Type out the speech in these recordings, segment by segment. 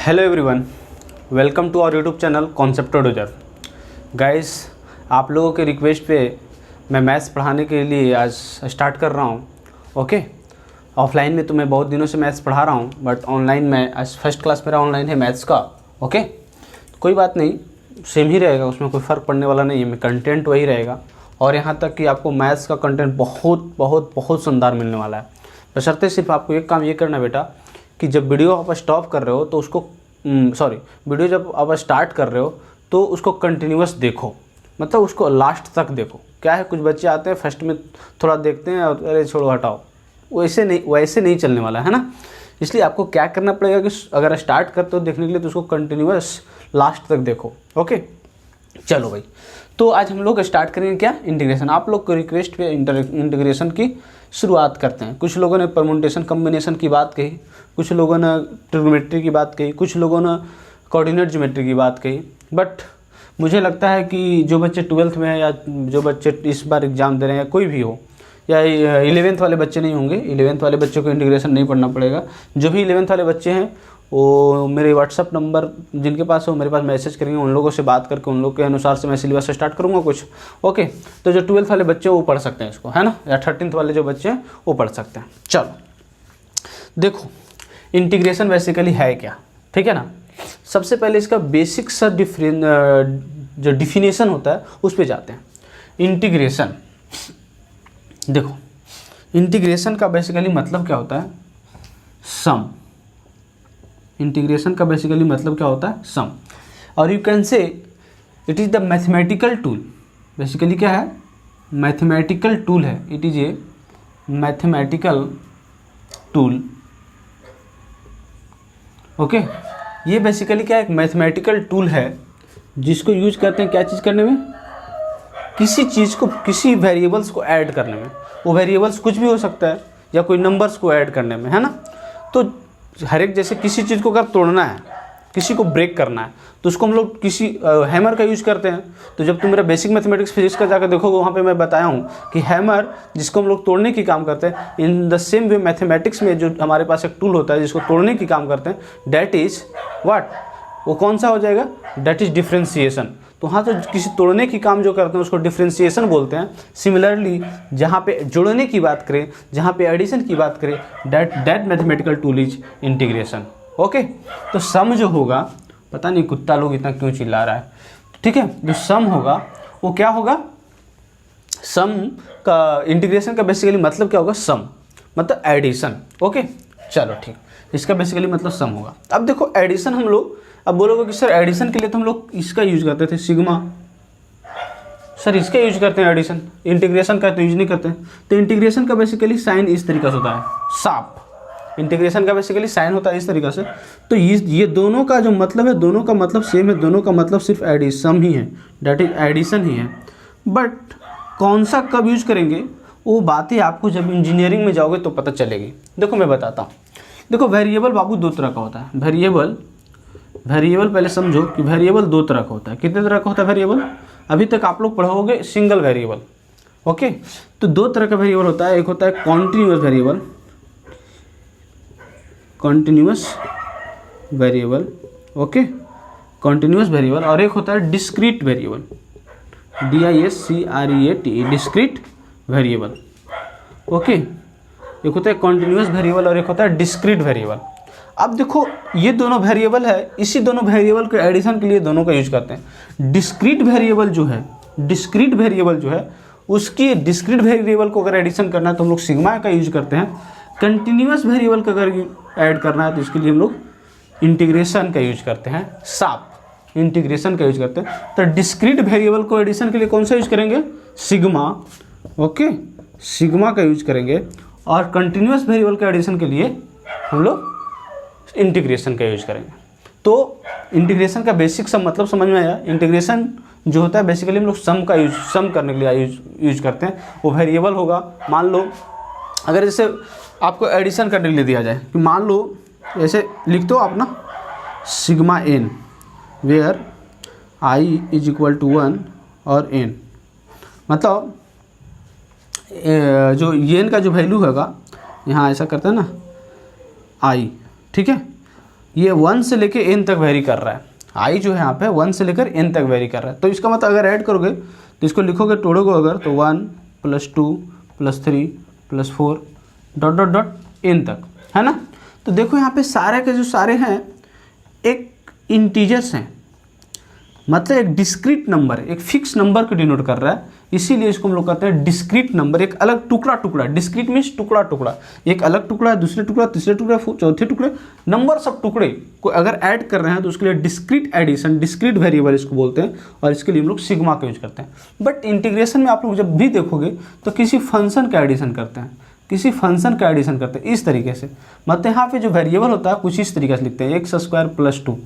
Hello everyone, welcome to our YouTube channel Concept Tutor. Guys, आप लोगों के request पे मैं मैथ्स पढ़ाने के लिए आज स्टार्ट कर रहा हूँ। ओके, ऑफलाइन में तो मैं बहुत दिनों से मैथ्स पढ़ा रहा हूँ, बट ऑनलाइन में आज फर्स्ट क्लास मेरा ऑनलाइन है मैथ्स का। ओके, कोई बात नहीं, सेम ही रहेगा, उसमें कोई फ़र्क पड़ने वाला नहीं है, कंटेंट वही रहेगा। और यहाँ तक कि आपको मैथ्स का कंटेंट बहुत बहुत बहुत शानदार मिलने वाला है। बशर्ते सिर्फ आपको एक काम ये करना बेटा कि जब वीडियो आप स्टॉप कर रहे हो तो उसको वीडियो जब आप स्टार्ट कर रहे हो तो उसको कंटिन्यूअस देखो, मतलब उसको लास्ट तक देखो। क्या है, कुछ बच्चे आते हैं फर्स्ट में थोड़ा देखते हैं और अरे छोड़ो हटाओ, वैसे नहीं चलने वाला है ना। इसलिए आपको क्या करना पड़ेगा कि अगर स्टार्ट करते हो देखने के लिए तो उसको कंटिन्यूअस लास्ट तक देखो। ओके, चलो भाई, तो आज हम लोग स्टार्ट करेंगे क्या, इंटीग्रेशन। आप लोग को रिक्वेस्ट पे इंटीग्रेशन की शुरुआत करते हैं। कुछ लोगों ने परम्यूटेशन कम्बिनेशन की बात कही, कुछ लोगों ने ट्रिग्नोमेट्री की बात कही, कुछ लोगों ने कोऑर्डिनेट ज्योमेट्री की बात कही। बट मुझे लगता है कि जो बच्चे 12th में हैं या जो बच्चे इस बार एग्ज़ाम दे रहे हैं, कोई भी हो, या 11th वाले बच्चे नहीं होंगे, 11th वाले बच्चों को इंटीग्रेशन नहीं पढ़ना पड़ेगा। जो भी 11th वाले बच्चे हैं वो मेरे व्हाट्सअप नंबर जिनके पास हो मेरे पास मैसेज करेंगे, उन लोगों से बात करके उन लोग के अनुसार से मैं सिलेबस स्टार्ट करूँगा कुछ। ओके, तो जो 12th वाले बच्चे वो पढ़ सकते हैं इसको, है ना, या 13th वाले जो बच्चे हैं वो पढ़ सकते हैं। चलो देखो, इंटीग्रेशन बेसिकली है क्या, ठीक है ना। सबसे पहले इसका बेसिक सा जो डिफिनेशन होता है उस पर जाते हैं। इंटीग्रेशन, देखो इंटीग्रेशन का बेसिकली मतलब क्या होता है, सम। इंटीग्रेशन का बेसिकली मतलब क्या होता है, सम। और you can say it is the mathematical tool. Basically क्या है, मैथमेटिकल टूल है। It is a mathematical tool. Okay, ये बेसिकली क्या है, एक मैथमेटिकल टूल है जिसको यूज करते हैं क्या चीज़ करने में, किसी चीज़ को, किसी वेरिएबल्स को ऐड करने में। वो वेरिएबल्स कुछ भी हो सकता है या कोई नंबर्स को ऐड करने में, है ना। तो हर एक, जैसे किसी चीज़ को अगर तोड़ना है, किसी को ब्रेक करना है, तो उसको हम लोग किसी हैमर का यूज करते हैं। तो जब तुम मेरा बेसिक मैथमेटिक्स फिजिक्स का जाकर देखोगे, वहाँ पे मैं बताया हूँ कि हैमर जिसको हम लोग तोड़ने की काम करते हैं, इन द सेम वे मैथमेटिक्स में जो हमारे पास एक टूल होता है जिसको तोड़ने की काम करते हैं, डैट इज़ व्हाट, वो कौन सा हो जाएगा, डैट इज़ डिफ्रेंसिएशन। तो हाँ, तो किसी तोड़ने की काम जो करते हैं उसको डिफ्रेंसिएशन बोलते हैं। सिमिलरली जहाँ पे जोड़ने की बात करें, जहाँ पे एडिशन की बात करें, that mathematical tool is integration. Okay, तो सम जो होगा, पता नहीं कुत्ता लोग इतना क्यों चिल्ला रहा है, ठीक है, जो सम होगा वो क्या होगा, सम का, इंटीग्रेशन का बेसिकली मतलब क्या होगा, सम मतलब एडिशन। ओके, चलो ठीक, इसका बेसिकली मतलब सम होगा। अब देखो एडिशन, हम लोग अब बोलोगे कि सर एडिशन के लिए तो हम लोग इसका यूज करते थे, सिग्मा। सर इसका यूज करते हैं एडिशन, इंटीग्रेशन का तो यूज नहीं करते। तो इंटीग्रेशन का बेसिकली साइन इस तरीके से होता है, साफ। इंटीग्रेशन का बेसिकली साइन होता है इस तरीके से। तो ये दोनों का जो मतलब है, दोनों का मतलब सेम है, दोनों का मतलब सिर्फ एडिशन ही है, डैट इज एडिशन ही है। बट कौन सा कब यूज करेंगे वो बातें आपको जब इंजीनियरिंग में जाओगे तो पता चलेगी। देखो मैं बताता हूँ। देखो वेरिएबल बाबू दो तरह का होता है। वेरिएबल पहले समझो कि वेरिएबल दो तरह का होता है। कितने तरह का होता है वेरिएबल, अभी तक आप लोग पढ़ोगे सिंगल वेरिएबल। ओके, तो दो तरह का वेरिएबल होता है। एक होता है continuous variable, okay, continuous variable. और एक होता है discrete variable, DISCREAT, discrete variable. Okay, एक होता है कॉन्टिन्यूअस वेरिएबल और एक होता है डिस्क्रीट वेरिएबल। अब देखो ये दोनों वेरिएबल है, इसी दोनों वेरिएबल को एडिशन के लिए दोनों का यूज करते हैं। डिस्क्रीट वेरिएबल जो है उसकी डिस्क्रीट वेरिएबल को अगर एडिशन करना है तो हम लोग सिग्मा का यूज करते हैं। कंटिन्यूअस वेरिएबल का अगर ऐड करना है तो इसके लिए हम लोग इंटीग्रेशन का यूज करते हैं, साफ इंटीग्रेशन का यूज करते हैं। तो डिस्क्रीट वेरिएबल को एडिशन के लिए कौन सा यूज करेंगे, सिग्मा। ओके, सिग्मा का यूज करेंगे। और कंटिन्यूअस वेरिएबल का एडिशन के लिए हम लोग इंटीग्रेशन का यूज करेंगे। तो इंटीग्रेशन का बेसिक सब मतलब समझ में आया। इंटीग्रेशन जो होता है बेसिकली हम लोग सम करने के लिए यूज करते हैं। वो वेरिएबल होगा, मान लो अगर जैसे आपको एडिशन करने के लिए दिया जाए कि मान लो ऐसे लिख दो आप ना, sigma n where i is equal to 1 और एन, मतलब जो एन का जो वैल्यू होगा यहाँ ऐसा करते हैं ना आई, ठीक है, ये 1 से लेकर n तक वेरी कर रहा है। i जो है यहाँ पे 1 से लेकर n तक वेरी कर रहा है। तो इसका मतलब अगर ऐड करोगे तो इसको लिखोगे, तोड़ोगे अगर, तो 1 + 2 + 3 + 4 ... n तक, है ना। तो देखो यहाँ पे सारे के जो सारे हैं एक इंटीजर्स हैं, मतलब एक डिस्क्रीट नंबर, एक फिक्स नंबर को डिनोट कर रहा है, इसीलिए इसको हम लोग कहते हैं डिस्क्रीट नंबर। एक अलग टुकड़ा टुकड़ा, डिस्क्रीट मीन्स टुकड़ा टुकड़ा, एक अलग टुकड़ा, दूसरे टुकड़ा, तीसरे टुकड़ा, चौथे टुकड़े, नंबर सब टुकड़े को अगर ऐड कर रहे हैं तो उसके लिए डिस्क्रीट एडिशन, डिस्क्रीट वेरिएबल इसको बोलते हैं, और इसके लिए हम लोग सिग्मा का यूज करते हैं। बट इंटीग्रेशन में आप लोग जब भी देखोगे तो किसी फंक्शन का एडिशन करते हैं, किसी फंक्शन का एडिशन करते हैं इस तरीके से। मतलब यहाँ पे जो वेरिएबल होता है कुछ इस तरीके से लिखते हैं, x² + 2,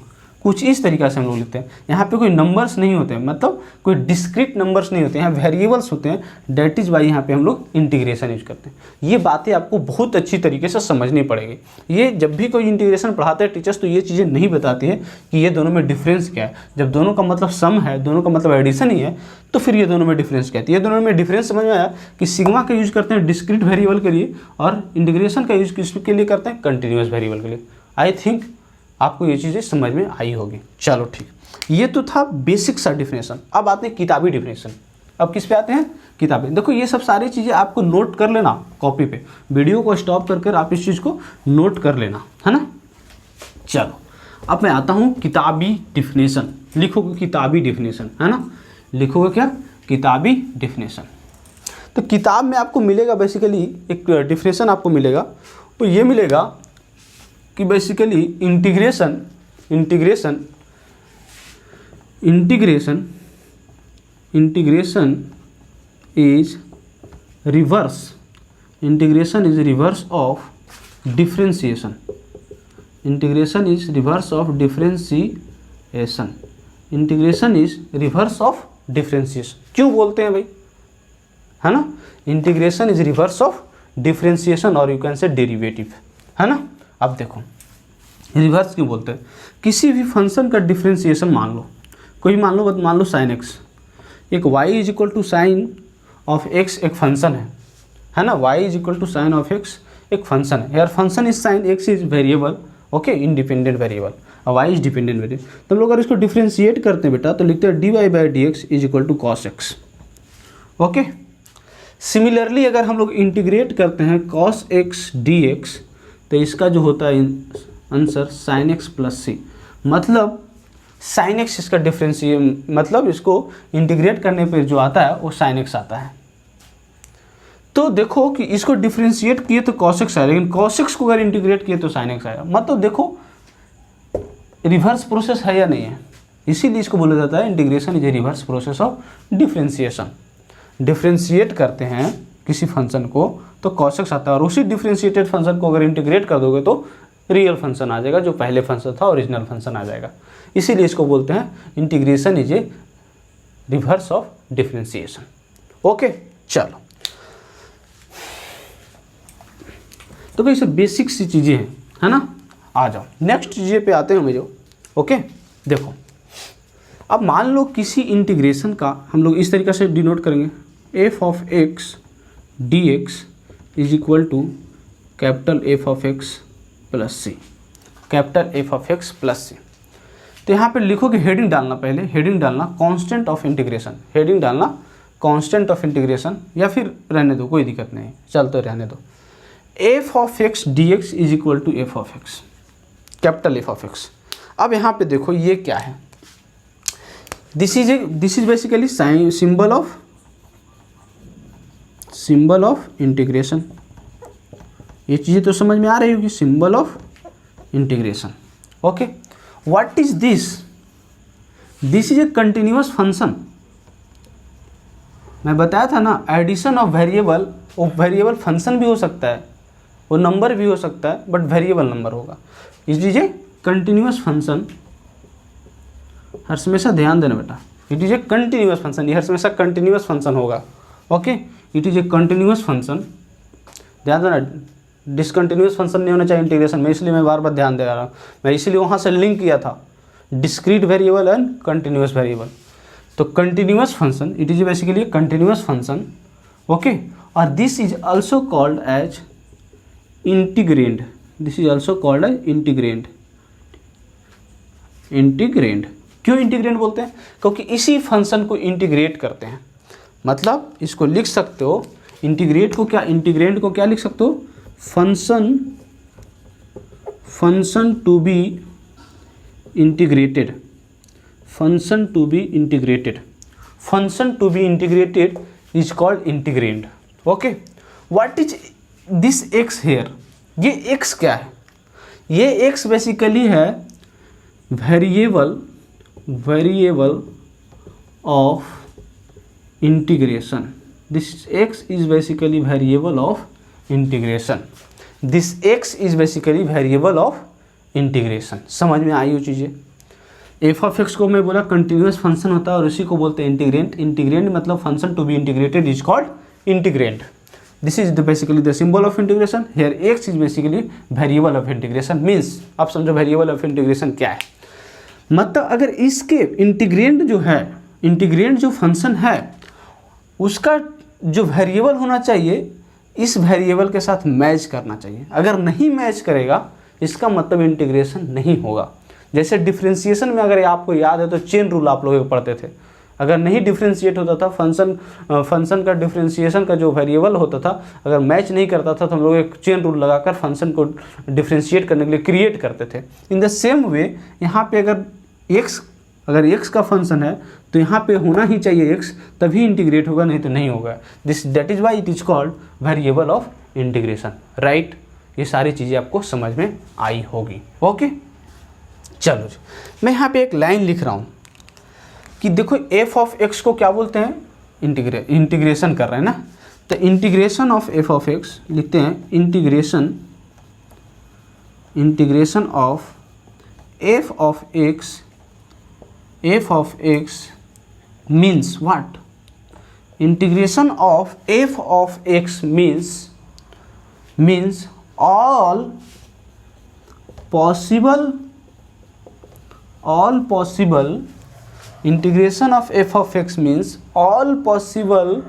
कुछ इस तरीक़े से हम लोग लिखते हैं। यहाँ पे कोई नंबर्स नहीं होते हैं, मतलब कोई डिस्क्रीट नंबर्स नहीं होते हैं, यहाँ वेरिएबल्स होते हैं। डेट इज़ वाई यहाँ पे हम लोग इंटीग्रेशन यूज करते हैं। ये बातें आपको बहुत अच्छी तरीके से समझनी पड़ेगी। ये जब भी कोई इंटीग्रेशन पढ़ाते हैं टीचर्स तो ये चीज़ें नहीं बताती है कि ये दोनों में डिफरेंस क्या है। जब दोनों का मतलब सम है, दोनों का मतलब एडिशन ही है, तो फिर ये दोनों में डिफरेंस क्या है। ये दोनों में डिफरेंस समझ में आया कि सिग्मा का यूज करते हैं डिस्क्रीट वेरिएबल के लिए, और इंटीग्रेशन का यूज किसके लिए करते हैं, कंटिन्यूस वेरिएबल के लिए। आई थिंक आपको ये चीज़ें समझ में आई होगी। चलो ठीक, ये तो था बेसिक सा डिफिनेशन। अब आते हैं किताबी डिफिनेशन। अब किस पे आते हैं, किताबें। देखो ये सब सारी चीज़ें आपको नोट कर लेना कॉपी पे, वीडियो को स्टॉप कर आप इस चीज़ को नोट कर लेना, है ना। चलो अब मैं आता हूँ किताबी डिफिनेशन। लिखोगे किताबी डिफिनेशन, है ना, लिखोगे क्या, किताबी डिफिनेशन। तो किताब में आपको मिलेगा बेसिकली एक डिफिनेशन आपको मिलेगा, तो ये मिलेगा कि basically integration is reverse of differentiation. Integration is reverse of differentiation. क्यों बोलते हैं भाई, है ना। Integration is reverse of differentiation, और यू कैन से डेरिवेटिव, है ना। अब देखो रिवर्स क्यों बोलते हैं, किसी भी फंक्शन का डिफरेंशिएशन मान लो, कोई मान लो sin x, एक y = sin ऑफ x एक फंक्शन है ना, y = sin ऑफ x एक फंक्शन है। यार function is sin, x is variable, okay, independent variable, और y इज डिपेंडेंट वेरिएबल। तो हम लोग अगर इसको डिफरेंशिएट करते हैं बेटा तो लिखते हैं dy/dx = cos x, okay. Similarly अगर हम लोग इंटीग्रेट करते हैं cos x dx तो इसका जो होता है आंसर sin x + c, मतलब sin x इसका डिफरेंशिएट, मतलब इसको इंटीग्रेट करने पर जो आता है वो sin x आता है। तो देखो कि इसको डिफरेंशिएट किए तो cos x आया, लेकिन cos x को अगर इंटीग्रेट किए तो sin x आएगा। मतलब देखो रिवर्स प्रोसेस है या नहीं है, इसीलिए इसको बोला जाता है integration is a reverse process of differentiation. Differentiate करते हैं किसी फंक्शन को तो cos x आता है, और उसी डिफरेंशिएटेड फंक्शन को अगर इंटीग्रेट कर दोगे तो रियल फंक्शन आ जाएगा, जो पहले फंक्शन था ओरिजिनल फंक्शन आ जाएगा। इसीलिए इसको बोलते हैं integration is a reverse of differentiation, okay. चलो तो कैसे बेसिक सी चीज़ें हैं, है ना। आ जाओ नेक्स्ट चीज़ें पे आते हैं हम जो, ओके। देखो अब मान लो किसी इंटीग्रेशन का हम लोग इस तरीके से डिनोट करेंगे, f of x dx is equal to capital F of x plus c, capital F of x plus c. तो यहाँ पे लिखोगे, हेडिंग डालना, पहले हेडिंग डालना कांस्टेंट ऑफ इंटीग्रेशन, हेडिंग डालना कांस्टेंट ऑफ इंटीग्रेशन, या फिर रहने दो कोई दिक्कत नहीं, चलते रहने दो। f of x dx is equal to F of x, capital F of x। अब यहाँ पे देखो ये क्या है, this is basically symbol of integration. ये चीज़ें तो समझ में आ रही होगी, symbol of integration, okay. What is this, this is a continuous function. मैं बताया था ना, एडिशन ऑफ वेरिएबल, वो वेरिएबल फंक्शन भी हो सकता है, वो नंबर भी हो सकता है, बट वेरिएबल नंबर होगा। It is a continuous function, हर हमेशा ध्यान देना बेटा, it is a continuous function, ये हर हमेशा कंटिन्यूअस फंक्शन होगा, okay. It is a continuous function, ध्यान देना, डिसकंटिन्यूअस फंक्शन नहीं होना चाहिए इंटीग्रेशन में, इसलिए मैं बार बार ध्यान दे रहा हूँ। मैं इसलिए वहाँ से लिंक किया था discrete variable and continuous variable. तो continuous function, it is basically a continuous function, okay. और this is also called as integrand, this is also called as integrand, integrand. क्यों इंटीग्रेंड बोलते हैं? क्योंकि इसी फंक्शन को इंटीग्रेट करते हैं। मतलब इसको लिख सकते हो इंटीग्रेट को क्या, इंटीग्रेंड को क्या लिख सकते हो? Function to be integrated, function to be integrated, function to be integrated is called integrand. Okay, what is this x here? ये एक्स क्या है? ये एक्स बेसिकली है variable of integration. This x is basically variable of integration. This x is basically variable of integration. समझ में आई वो चीज़ें? F of x को मैं बोला कंटिन्यूस फंक्शन होता है और इसी को बोलते हैं इंटीग्रेंट। इंटीग्रेंट मतलब function to be integrated is called integrand. This is basically the symbol of integration. Here x is basically variable of integration. Means आप समझो वेरिएबल ऑफ इंटीग्रेशन क्या है। मतलब अगर इसके इंटीग्रेंट जो है, इंटीग्रेंट जो फंक्शन है उसका जो वेरिएबल होना चाहिए इस वेरिएबल के साथ मैच करना चाहिए। अगर नहीं मैच करेगा इसका मतलब इंटीग्रेशन नहीं होगा। जैसे डिफरेंशिएशन में अगर आपको याद है तो चेन रूल आप लोग पढ़ते थे। अगर नहीं डिफरेंशिएट होता था फंक्शन का डिफरेंशिएशन का जो वेरिएबल होता था, अगर मैच नहीं करता था तो हम लोग एक चेन रूल लगाकर फंक्शन को डिफरेंशिएट करने के लिए क्रिएट करते थे। इन द सेम वे यहाँ पे अगर एक्स का फंक्शन है तो यहाँ पे होना ही चाहिए एक्स, तभी इंटीग्रेट होगा, नहीं तो नहीं होगा। That is why it is called variable of integration. Right, ये सारी चीज़ें आपको समझ में आई होगी। ओके, चलो मैं यहाँ पे एक लाइन लिख रहा हूँ कि देखो एफ ऑफ एक्स को क्या बोलते हैं? इंटीग्रेशन कर रहे हैं ना, तो integration of F of x लिखते हैं integration of F of x means what? Integration of f of x means all possible integration of f of x means all possible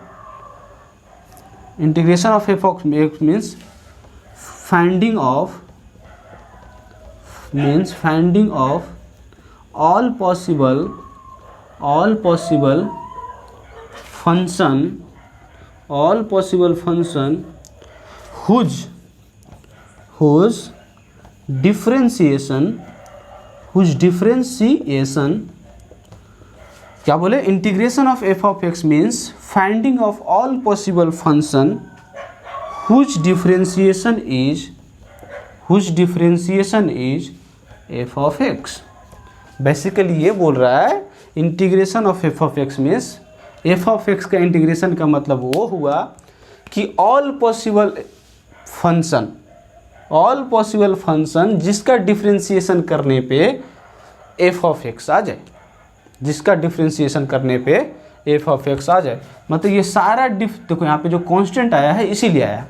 integration of f of x means finding of all possible function whose differentiation क्या बोले? Integration of F of x means finding of all possible function whose differentiation is F of x. Basically ये बोल रहा है integration of F of x means F of x का integration का मतलब वो हुआ कि ऑल पॉसिबल फंक्शन जिसका डिफरेंशिएशन करने पे एफ ऑफ एक्स आ जाए, जिसका डिफरेंशिएशन करने पे एफ ऑफ एक्स आ जाए। मतलब ये सारा देखो यहाँ पे जो कांस्टेंट आया है इसीलिए आया,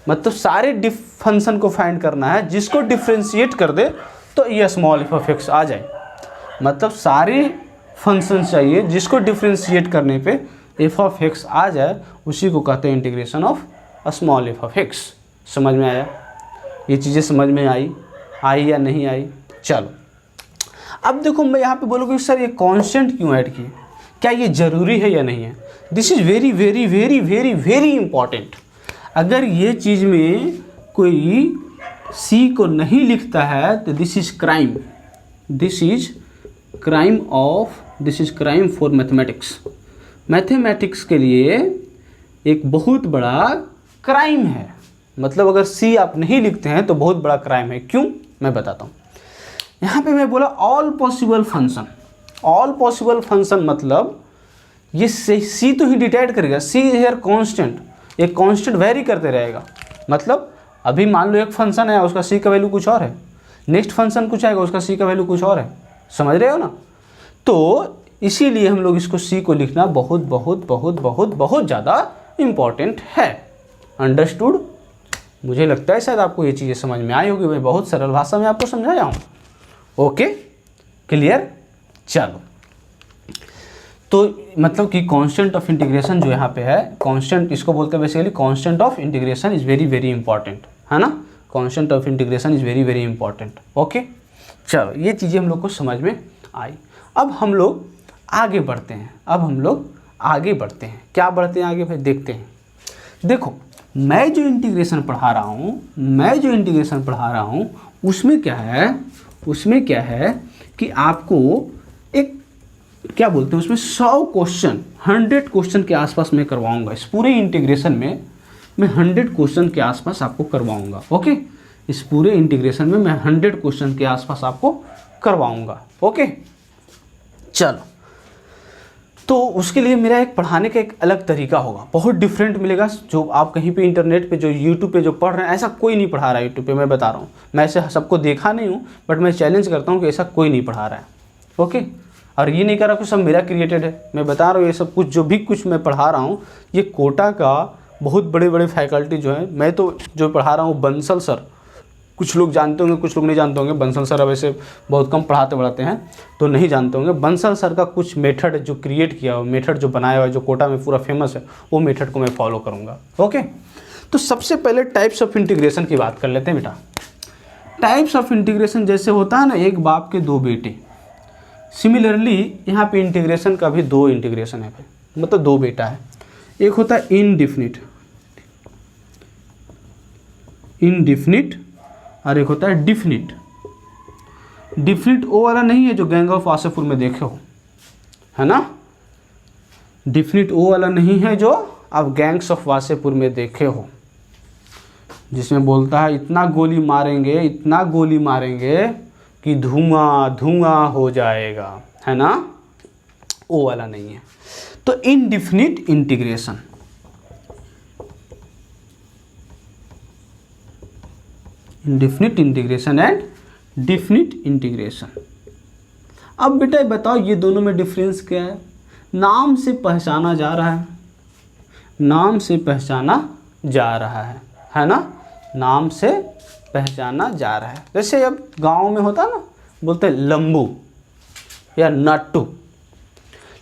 मतलब सारे फंक्शन को फाइंड करना है जिसको डिफरेंशिएट कर दे तो ये स्मॉल एफ ऑफ एक्स आ जाए। मतलब सारे फंक्शन चाहिए जिसको डिफरेंशिएट करने पे एफ ऑफ एक्स आ जाए, उसी को कहते हैं integration of small F of x. समझ में आया? ये चीज़ें समझ में आई या नहीं आई? चलो अब देखो मैं यहाँ पे बोलूँगा कि सर ये कांस्टेंट क्यों ऐड किए, क्या ये ज़रूरी है या नहीं है? This is very very very very very important. अगर ये चीज़ में कोई सी को नहीं लिखता है तो this is crime, this is crime for mathematics. Mathematics के लिए एक बहुत बड़ा क्राइम है। मतलब अगर सी आप नहीं लिखते हैं तो बहुत बड़ा क्राइम है। क्यों? मैं बताता हूँ। यहाँ पे मैं बोला ऑल पॉसिबल फंक्शन मतलब ये सी तो ही डिसाइड करेगा। सी हेयर कांस्टेंट, एक कांस्टेंट वेरी करते रहेगा। मतलब अभी मान लो एक फंक्शन है उसका सी का वैल्यू कुछ और है, नेक्स्ट फंक्शन कुछ आएगा उसका सी का वैल्यू कुछ और है। समझ रहे हो ना? तो इसीलिए हम लोग इसको सी को लिखना बहुत बहुत बहुत बहुत बहुत ज़्यादा इम्पॉर्टेंट है। अंडरस्टूड? मुझे लगता है शायद आपको ये चीज़ें समझ में आई होगी। मैं बहुत सरल भाषा में आपको समझाया हूँ। Okay, clear? चलो, तो मतलब कि कांस्टेंट ऑफ इंटीग्रेशन जो यहाँ पे है, कांस्टेंट इसको बोलते हैं basically constant of integration is very very important, है ना? Constant of integration is very very important. Okay, चलो ये चीज़ें हम लोग को समझ में आई। अब हम लोग आगे बढ़ते हैं, क्या बढ़ते हैं आगे भाई, देखते हैं। देखो मैं जो इंटीग्रेशन पढ़ा रहा हूँ उसमें क्या है कि आपको एक क्या बोलते हैं उसमें 100 क्वेश्चन के आसपास मैं करवाऊंगा। इस पूरे इंटीग्रेशन में मैं 100 क्वेश्चन के आसपास आपको करवाऊंगा। ओके, इस पूरे इंटीग्रेशन में मैं 100 क्वेश्चन के आसपास आपको करवाऊंगा। ओके चलो, तो उसके लिए मेरा एक पढ़ाने का एक अलग तरीका होगा, बहुत डिफरेंट मिलेगा। जो आप कहीं पे इंटरनेट पे, जो यूट्यूब पे जो पढ़ रहे हैं, ऐसा कोई नहीं पढ़ा रहा है यूट्यूब पे। मैं बता रहा हूँ, मैं ऐसे सबको देखा नहीं हूँ, बट मैं चैलेंज करता हूँ कि ऐसा कोई नहीं पढ़ा रहा है। ओके, और ये नहीं कर रहा कि सब मेरा क्रिएटेड है, मैं बता रहा हूँ ये सब कुछ जो भी कुछ मैं पढ़ा रहा हूँ ये कोटा का बहुत बड़े बड़े फैकल्टी जो है, मैं तो जो पढ़ा रहा हूँ बंसल सर, कुछ लोग जानते होंगे कुछ लोग नहीं जानते होंगे। बंसल सर अब ऐसे बहुत कम पढ़ाते हैं तो नहीं जानते होंगे। बंसल सर का कुछ मेथड जो क्रिएट किया हुआ, मेथड जो बनाया हुआ है, जो कोटा में पूरा फेमस है, वो मेथड को मैं फॉलो करूँगा। ओके, तो सबसे पहले टाइप्स ऑफ इंटीग्रेशन की बात कर लेते हैं बेटा। टाइप्स ऑफ इंटीग्रेशन जैसे होता है ना, एक बाप के दो बेटे, सिमिलरली यहाँ पे इंटीग्रेशन का भी दो इंटीग्रेशन है, मतलब दो बेटा है। एक होता है इनडिफिनिट और एक होता है डिफिनिट। डिफिनिट वो वाला नहीं है जो गैंग ऑफ वासेपुर में देखे हो, है ना। डिफिनिट वो वाला नहीं है जो आप गैंग्स ऑफ वासेपुर में देखे हो, जिसमें बोलता है इतना गोली मारेंगे कि धुआं धुआं हो जाएगा, है ना, वो वाला नहीं है। तो indefinite integration, indefinite integration and definite integration. अब बेटा बताओ ये दोनों में डिफरेंस क्या है। नाम से पहचाना जा रहा है, नाम से पहचाना जा रहा है ना, नाम से पहचाना जा रहा है। जैसे अब गांव में होता है ना, बोलते हैं लंबू या नट्टू।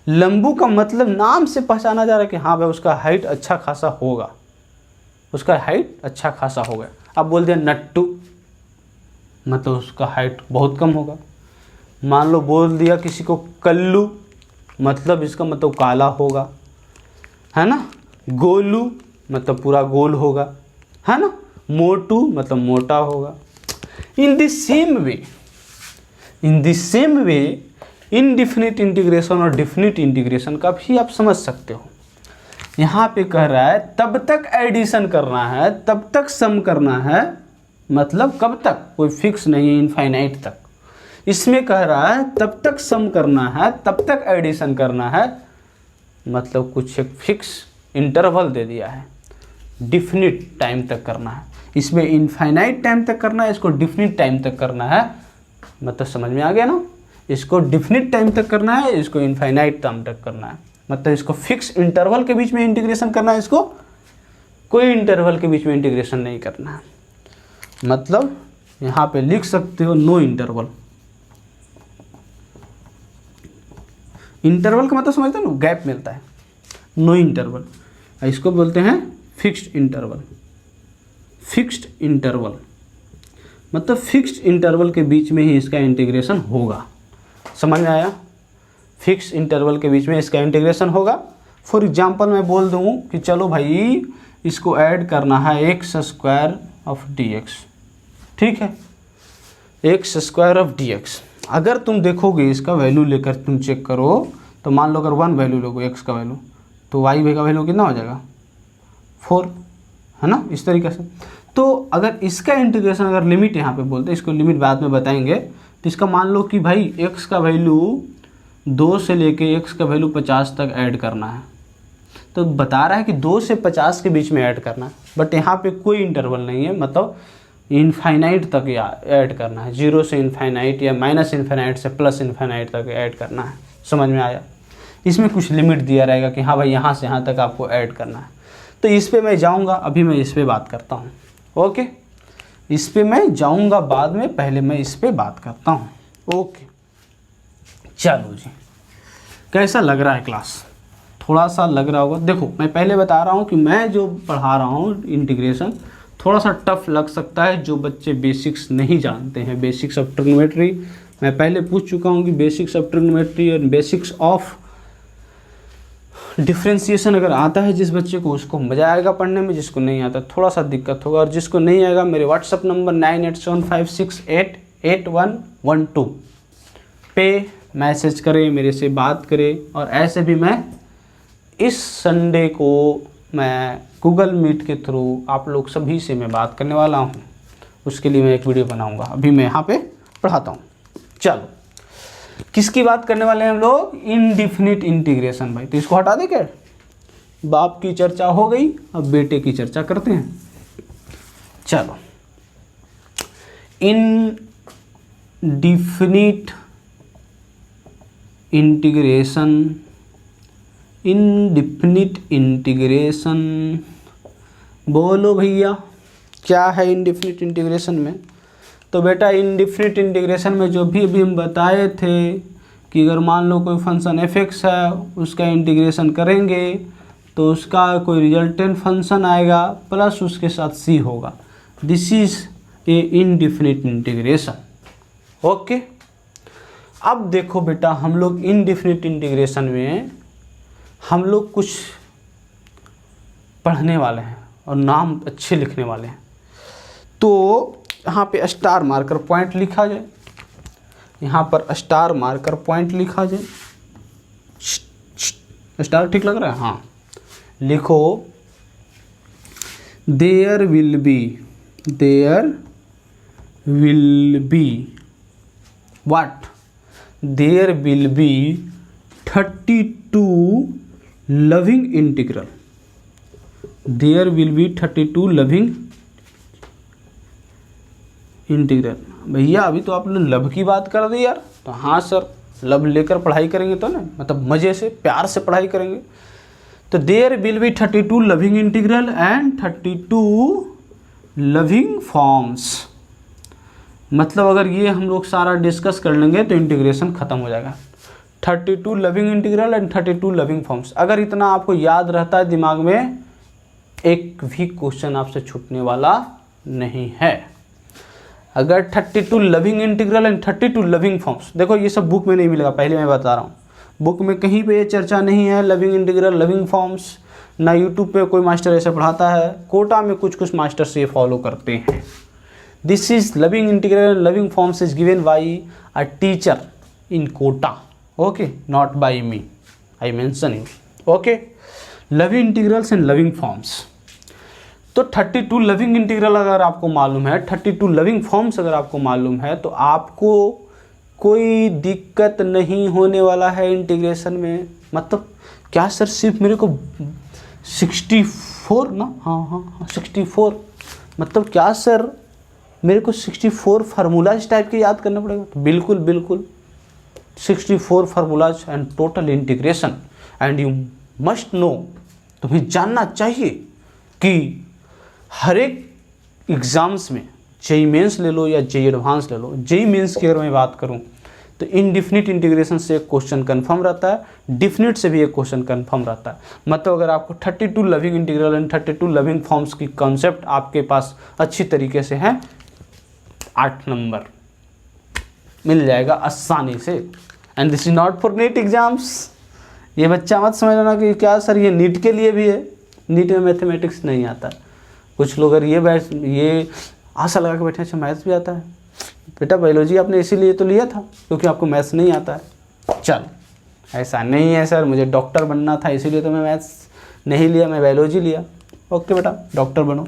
लंबू का मतलब नाम से पहचाना जा रहा है कि हाँ भाई उसका हाइट अच्छा खासा होगा, उसका हाइट अच्छा खासा होगा। अब बोल दिया नट्टू, मतलब उसका हाइट बहुत कम होगा। मान लो बोल दिया किसी को कल्लू, मतलब इसका मतलब काला होगा, है ना। गोलू मतलब पूरा गोल होगा, है ना। मोटू मतलब मोटा होगा। इन the same way indefinite integration और डिफिनिट इंटीग्रेशन का भी आप समझ सकते हो। यहाँ पे कह रहा है तब तक एडिशन करना है, तब तक सम करना है, मतलब कब तक, कोई फिक्स नहीं है, इनफाइनाइट तक। इसमें कह रहा है तब तक सम करना है, तब तक एडिशन करना है, मतलब कुछ एक फिक्स इंटरवल दे दिया है, डिफिनिट टाइम तक करना है। इसमें इनफाइनाइट टाइम तक करना है, इसको डिफिनिट टाइम तक करना है, मतलब समझ में आ गया ना। इसको डिफिनिट टाइम तक करना है, इसको इनफाइनाइट टाइम तक करना है, मतलब इसको फिक्स इंटरवल के बीच में इंटीग्रेशन करना है, इसको कोई इंटरवल के बीच में इंटीग्रेशन नहीं करना है। मतलब यहाँ पे लिख सकते हो नो इंटरवल। इंटरवल का मतलब समझते हो ना, गैप मिलता है, नो इंटरवल। इसको बोलते हैं फिक्स्ड इंटरवल। फिक्स्ड इंटरवल मतलब फिक्स्ड इंटरवल के बीच में ही इसका इंटीग्रेशन होगा। समझ में आया? फिक्स इंटरवल के बीच में इसका इंटीग्रेशन होगा। फॉर एग्जांपल मैं बोल दूँ कि चलो भाई इसको ऐड करना है x square of d x, ठीक है, x square of d x. अगर तुम देखोगे इसका वैल्यू लेकर तुम चेक करो, तो मान लो अगर 1 वैल्यू लोगे एक्स का वैल्यू, तो वाई का वैल्यू कितना हो जाएगा 4, है ना, इस तरीके से। तो अगर इसका इंटीग्रेशन, अगर लिमिट यहाँ पे बोलते हैं, इसको लिमिट बाद में बताएंगे, तो इसका मान लो कि भाई एक्स का वैल्यू 2 से लेके एक्स का वैल्यू 50 तक ऐड करना है। तो बता रहा है कि 2 से 50 के बीच में ऐड करना है, बट यहाँ पे कोई इंटरवल नहीं है, मतलब इनफाइनाइट तक या ऐड करना है, 0 से इनफाइनाइट या माइनस इनफाइनाइट से प्लस इनफाइनाइट तक ऐड करना है। समझ में आया? इसमें कुछ लिमिट दिया रहेगा कि हाँ भाई यहाँ से यहाँ तक आपको ऐड करना है। तो इस पे मैं जाऊँगा, अभी मैं इस पे बात करता हूँ। ओके, इस पे मैं जाऊँगा बाद में, पहले मैं इस पे बात करता हूँ। ओके चलो जी, कैसा लग रहा है क्लास? थोड़ा सा लग रहा होगा। देखो मैं पहले बता रहा हूँ कि मैं जो पढ़ा रहा हूँ इंटीग्रेशन थोड़ा सा टफ लग सकता है, जो बच्चे बेसिक्स नहीं जानते हैं, बेसिक्स ऑफ ट्रिग्नोमेट्री, मैं पहले पूछ चुका हूँ कि बेसिक्स ऑफ ट्रिग्नोमेट्री और बेसिक्स ऑफ डिफ्रेंशिएशन अगर आता है जिस बच्चे को, उसको मज़ा आएगा पढ़ने में, जिसको नहीं आता थोड़ा सा दिक्कत होगा। और जिसको नहीं आएगा मेरे व्हाट्सअप नंबर 9875688112 पे मैसेज करें, मेरे से बात करें। और ऐसे भी मैं इस संडे को मैं गूगल मीट के थ्रू आप लोग सभी से मैं बात करने वाला हूँ, उसके लिए मैं एक वीडियो बनाऊँगा। अभी मैं यहाँ पे पढ़ाता हूँ। चलो, किसकी बात करने वाले हैं हम लोग? Indefinite integration. भाई तो इसको हटा दे क्या, बाप की चर्चा हो गई, अब बेटे की चर्चा करते हैं। चलो, इनडिफिनिट इंटीग्रेशन, इनडिफिनिट इंटीग्रेशन बोलो भैया क्या है इनडिफिनिट इंटीग्रेशन में? तो बेटा इनडिफिनिट इंटीग्रेशन में जो भी अभी हम बताए थे कि अगर मान लो कोई फंक्शन f(x) है, उसका इंटीग्रेशन करेंगे तो उसका कोई रिजल्टेंट फंक्शन आएगा प्लस उसके साथ c होगा। This is a indefinite integration. Okay, अब देखो बेटा हम लोग इनडिफिनिट इंटीग्रेशन में हम लोग कुछ पढ़ने वाले हैं और नाम अच्छे लिखने वाले हैं। तो यहाँ पे स्टार मार्कर पॉइंट लिखा जाए, यहाँ पर स्टार मार्कर पॉइंट लिखा जाए। स्टार ठीक लग रहा है? हाँ, लिखो there will be what? There will be 32 loving integral. There will be 32 loving integral. भैया अभी तो आपने लब की बात कर दी यार। तो हाँ सर, लब लेकर पढ़ाई करेंगे तो ना, मतलब मज़े से प्यार से पढ़ाई करेंगे। तो there will be 32 loving integral and 32 loving forms. मतलब अगर ये हम लोग सारा डिस्कस कर लेंगे तो इंटीग्रेशन ख़त्म हो जाएगा। 32 loving integral and 32 loving forms. अगर इतना आपको याद रहता है दिमाग में, एक भी क्वेश्चन आपसे छूटने वाला नहीं है। अगर 32 loving integral and 32 loving forms, देखो ये सब बुक में नहीं मिलेगा, पहले मैं बता रहा हूँ। बुक में कहीं पे ये चर्चा नहीं है लविंग इंटीग्रल लविंग फॉर्म्स, ना यूट्यूब पे कोई मास्टर ऐसे पढ़ाता है। कोटा में कुछ कुछ मास्टर्स ये फॉलो करते हैं। This is loving integral loving forms is given by a teacher in Kota, okay, not by me, I mention it. Okay, loving integrals and loving forms. तो 32 लविंग इंटीग्रल अगर आपको मालूम है, 32 लविंग फॉर्म्स अगर आपको मालूम है, तो आपको कोई दिक्कत नहीं होने वाला है इंटीग्रेशन में। मतलब क्या सर, सिर्फ मेरे को 64 ना? हाँ 64। मतलब क्या सर, मेरे को 64 फार्मूलाज टाइप के याद करना पड़ेगा? तो बिल्कुल 64 formulas and total integration. And you must know, तुम्हें जानना चाहिए कि हर एक एग्ज़ाम्स में, जेई मेंस ले लो या जेई एडवांस ले लो, जेई मेंस की अगर मैं बात करूं तो इनडिफिनिट इंटीग्रेशन से एक क्वेश्चन कंफर्म रहता है, डिफिनिट से भी एक क्वेश्चन कंफर्म रहता है। मतलब अगर आपको 32 loving integral and 32 loving forms की कॉन्सेप्ट आपके पास अच्छी तरीके से है, 8 नंबर मिल जाएगा आसानी से। And this is not for NEET exams. ये बच्चा मत समझ लेना कि क्या सर ये नीट के लिए भी है। नीट में मैथमेटिक्स नहीं आता। कुछ लोग अगर ये आशा लगा के बैठे, अच्छा मैथ्स भी आता है बेटा, बायोलॉजी आपने इसीलिए तो लिया था क्योंकि आपको मैथ्स नहीं आता है। चल, ऐसा नहीं है सर, मुझे डॉक्टर बनना था इसीलिए तो मैं मैथ्स नहीं लिया, मैं बायोलॉजी लिया। ओके बेटा, डॉक्टर बनो।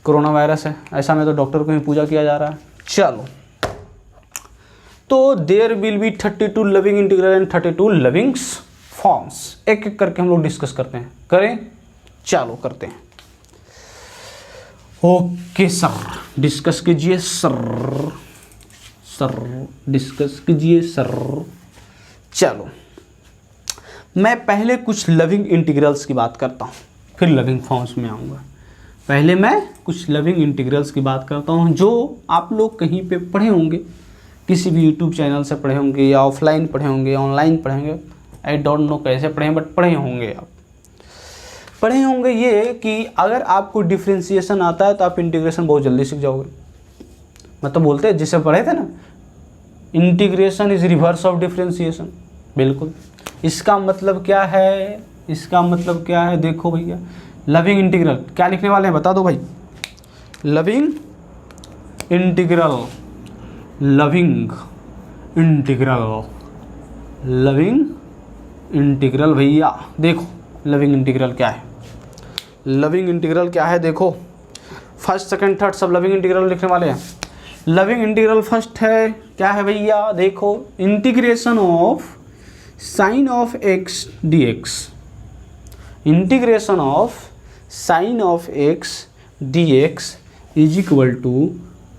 कोरोना वायरस है, ऐसा में तो डॉक्टर को ही पूजा किया जा रहा है। चलो, तो there will be 32 loving integral and 32 loving forms. एक एक करके हम लोग डिस्कस करते हैं। करें? चलो करते हैं। ओके सर, डिस्कस कीजिए सर डिस्कस कीजिए सर। चलो, मैं पहले कुछ लविंग इंटीग्रल्स की बात करता हूँ, फिर लविंग फॉर्म्स में आऊँगा। पहले मैं कुछ लविंग इंटीग्रल्स की बात करता हूँ जो आप लोग कहीं पे पढ़े होंगे, किसी भी यूट्यूब चैनल से पढ़े होंगे या ऑफलाइन पढ़े होंगे, ऑनलाइन पढ़ेंगे, आई डोंट नो कैसे पढ़े हैं, बट पढ़े होंगे। आप पढ़े होंगे ये कि अगर आपको डिफ्रेंशिएशन आता है तो आप इंटीग्रेशन बहुत जल्दी सीख जाओगे। मतलब बोलते हैं, जिसे पढ़े थे ना, integration is reverse of differentiation. बिल्कुल। इसका मतलब क्या है, इसका मतलब क्या है, देखो भैया, लविंग इंटीग्रल क्या लिखने वाले हैं बता दो भाई। Loving integral, loving integral, loving integral भैया। देखो लविंग इंटीग्रल क्या है, लविंग इंटीग्रल क्या है, देखो फर्स्ट सेकंड थर्ड सब लविंग इंटीग्रल लिखने वाले हैं। लविंग इंटीग्रल फर्स्ट है, क्या है भैया, देखो integration of sine of x d x, integration of sine of x d x is equal to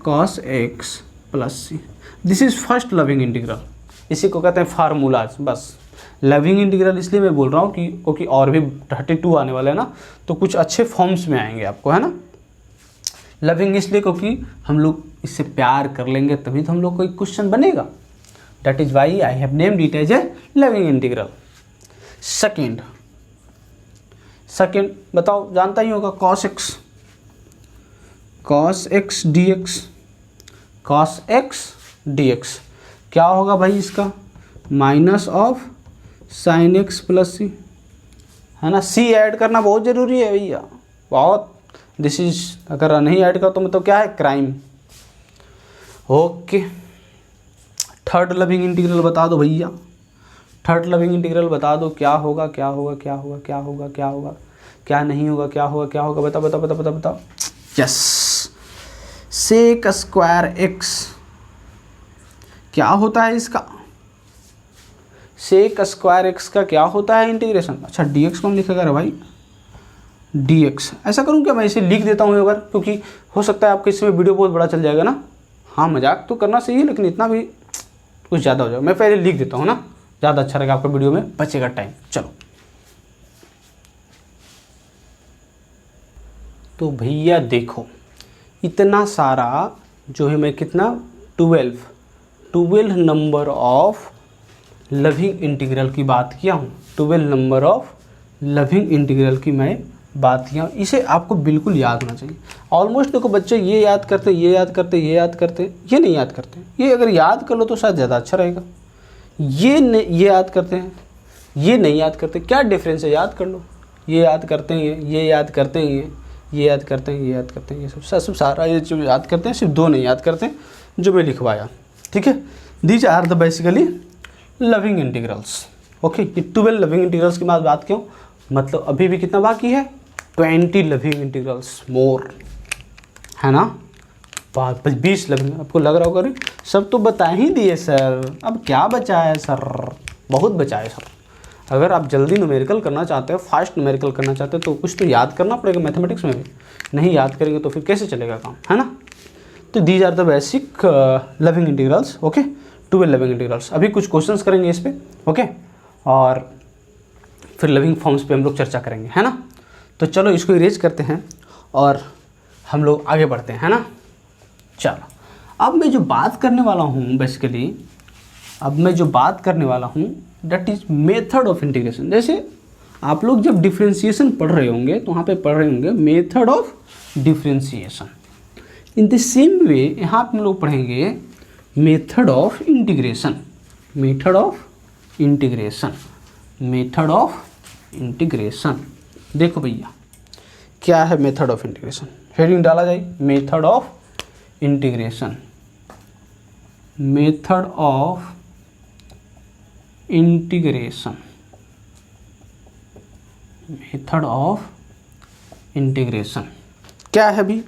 cos x plus c. This is first loving integral, इसी को कहते हैं फार्मूलाज। बस लविंग इंटीग्रल इसलिए मैं बोल रहा हूँ कि क्योंकि और भी 32 आने वाले हैं ना, तो कुछ अच्छे फॉर्म्स में आएंगे आपको, है ना। लविंग इसलिए क्योंकि हम लोग इससे प्यार कर लेंगे तभी तो हम लोग कोई क्वेश्चन बनेगा। That is why I have named it as a loving integral. Second बताओ, जानता ही होगा cos x, cos x d x, cos x d x क्या होगा भाई इसका, minus of sine x plus c, है ना। सी ऐड करना बहुत ज़रूरी है भैया, बहुत। दिस इज अगर नहीं ऐड कर तो क्या है, crime. Okay, third loving integral बता दो भैया, थर्ड लविंग इंटीग्रल बता दो, क्या होगा क्या होगा क्या होगा क्या होगा क्या होगा क्या नहीं होगा क्या होगा क्या होगा, बताओ बताओ बताओ बताओ बताओ। यस, सेक स्क्वायर एक्स क्या होता है इसका, सेक स्क्वायर एक्स का क्या होता है इंटीग्रेशन। अच्छा डी एक्स कौन लिखेगा रे भाई, डी एक्स। ऐसा करूँ क्या, मैं इसे लिख देता हूँ अगर, क्योंकि हो सकता है आपके इसमें वीडियो बहुत बड़ा चल जाएगा ना। हाँ मजाक तो करना सही है, लेकिन इतना भी कुछ ज़्यादा हो जाएगा। मैं पहले लिख देता हूँ ना, ज़्यादा अच्छा रहेगा, आपका वीडियो में बचेगा टाइम। चलो तो भैया देखो, इतना सारा जो है मैं कितना 12 नंबर ऑफ लविंग इंटीग्रल की बात किया हूँ, 12 नंबर ऑफ लविंग इंटीग्रल की मैं बात किया हूँ। इसे आपको बिल्कुल याद होना चाहिए। ऑलमोस्ट देखो बच्चे ये याद करते, ये याद करते, ये याद करते, ये नहीं याद करते। ये अगर याद कर लो तो शायद ज़्यादा अच्छा रहेगा। ये याद करते हैं, ये नहीं याद करते। क्या डिफरेंस है, याद कर लो। ये याद करते हैं, ये याद करते हैं, ये याद करते हैं, ये याद करते हैं, ये सब सारा ये जो याद करते हैं, सिर्फ 2 नहीं याद करते हैं जो मैं लिखवाया। ठीक है, these are the basically loving integrals. Okay, ये 12 लविंग इंटीग्रल्स की बात क्यों, मतलब अभी भी कितना बाकी है, 20 लविंग इंटीग्रल्स मोर, है ना। 20 लविंग, आपको लग रहा होगा सब तो बता ही दिए सर, अब क्या बचा है सर, बहुत बचा है सर। अगर आप जल्दी न्यूमेरिकल करना चाहते हो, फास्ट न्यूमेरिकल करना चाहते हो, तो कुछ तो याद करना पड़ेगा मैथमेटिक्स में भी। नहीं याद करेंगे तो फिर कैसे चलेगा काम, है ना। तो these are the basic loving integrals. Okay, 12 loving integrals. अभी कुछ क्वेश्चंस करेंगे इस पे, ओके, और फिर लविंग फॉर्म्स पे हम लोग चर्चा करेंगे, है ना। तो चलो इसको इरेज करते हैं और हम लोग आगे बढ़ते हैं, है ना। चलो, अब मैं जो बात करने वाला हूँ बेसिकली, अब मैं जो बात करने वाला हूँ that is method of integration. जैसे आप लोग जब डिफ्रेंशिएशन पढ़ रहे होंगे तो वहाँ पे पढ़ रहे होंगे method of differentiation. In the same वे यहाँ पे हम लोग पढ़ेंगे method of integration, method of integration, method of integration. देखो भैया क्या है मेथड ऑफ इंटीग्रेशन, हेडिंग डाला जाए, method of integration, method of integration, method of integration क्या है भी।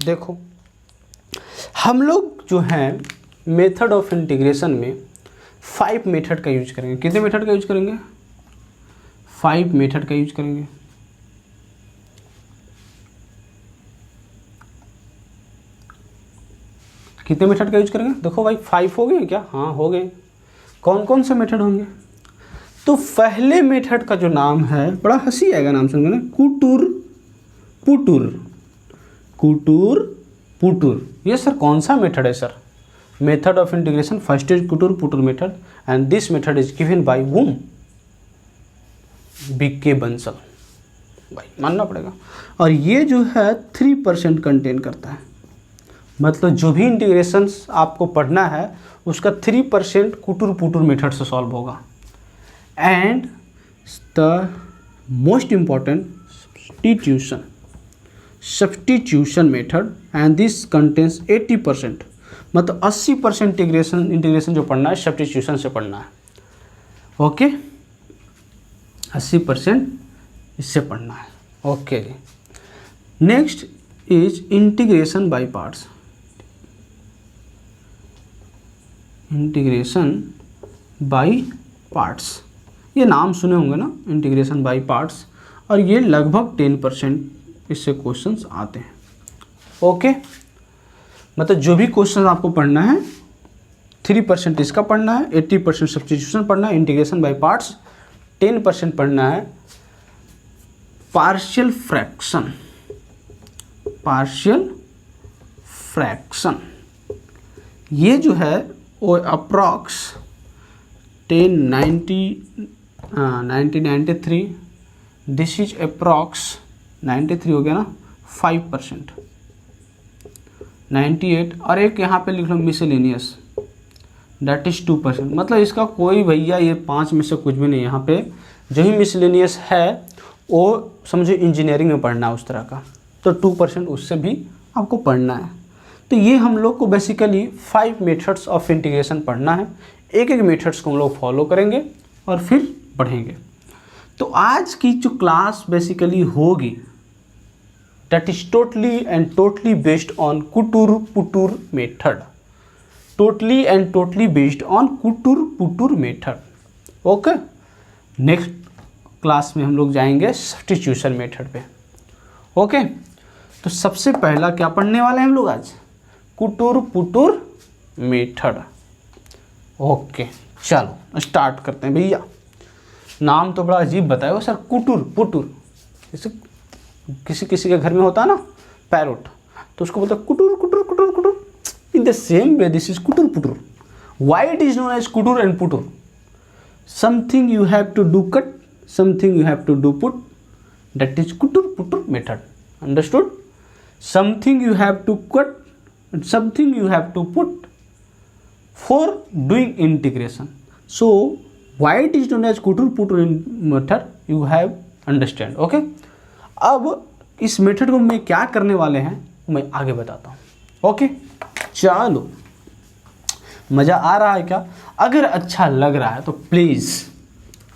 देखो हम लोग जो हैं मेथड ऑफ इंटीग्रेशन में 5 मेथड का यूज करेंगे। कितने मेथड का यूज करेंगे, 5 मेथड का यूज करेंगे। कितने मेथड का यूज करेंगे, देखो भाई 5 हो गए क्या, हाँ हो गए। कौन कौन से मेथड होंगे, तो पहले मेथड का जो नाम है, बड़ा हंसी आएगा नाम सुनकर ना, कुटुर पुटुर, कुटुर पुटुर। ये सर कौन सा मेथड है sir, method of integration first is कुटुर पुटुर method and this method is given by वूम, बीके बंसल। भाई मानना पड़ेगा। और ये जो है 3% कंटेन करता है, मतलब जो भी इंटीग्रेशंस आपको पढ़ना है उसका 3% कुटुर पुटुर मेथड से सॉल्व होगा। And the most important substitution method and this contains 80%, मतलब 80% इंटीग्रेशन जो पढ़ना है सब्स्टिट्यूशन से पढ़ना है। ओके, 80% इससे पढ़ना है। Okay, next is integration by parts. Integration by parts, ये नाम सुने होंगे ना, इंटीग्रेशन बाय पार्ट्स, और ये लगभग 10% इससे क्वेश्चंस आते हैं। ओके, मतलब जो भी क्वेश्चन आपको पढ़ना है 3% इसका पढ़ना है, 80% सब्स्टिट्यूशन पढ़ना है, इंटीग्रेशन बाय पार्ट्स 10% पढ़ना है, पार्शियल फ्रैक्शन। पार्शियल फ्रैक्शन ये जो है वो अप्रॉक्स 1993, दिस इज अप्रॉक्स 93 हो गया ना, 5%, 98, और एक यहाँ पे लिख लो मिसलेनियस, दैट इज 2%। मतलब इसका कोई भैया ये 5 में से कुछ भी नहीं। यहाँ पे जो ही मिसलेनियस है वो समझो इंजीनियरिंग में पढ़ना है उस तरह का, तो 2% उससे भी आपको पढ़ना है। तो ये हम लोग को बेसिकली 5 मेथड्स ऑफ इंटीग्रेशन पढ़ना है। एक एक मेथड्स को हम लोग फॉलो करेंगे और फिर पढ़ेंगे। तो आज की जो क्लास बेसिकली होगी that is totally based on कुटुर पुटुर method. Totally and totally based on कुटुर पुटुर मेथड। ओके, नेक्स्ट क्लास में हम लोग जाएंगे सब्स्टिट्यूशन मेथड पे। ओके, तो सबसे पहला क्या पढ़ने वाले हैं हम लोग आज? कुटुर पुटुर मेथड। ओके, चलो स्टार्ट करते हैं भैया। नाम तो बड़ा अजीब बताया सर, कुटुर पुटुर। जैसे किसी किसी के घर में होता है ना पैरोट, तो उसको बोलते हैं कुटुर कुटुर कुटुर कुटुर। In the same way this is कुटुर पुटुर। Why it is known as कुटुर एंड पुटुर? Something you have to do cut, something you have to do put, that is kutur putur method. Understood? Something you have to cut, something you have to put for doing integration. So why it is known as kutur putur method you have understand. Okay, अब इस method को मैं क्या करने वाले हैं मैं आगे बताता हूँ। ओके, चलो, मज़ा आ रहा है क्या? अगर अच्छा लग रहा है तो प्लीज़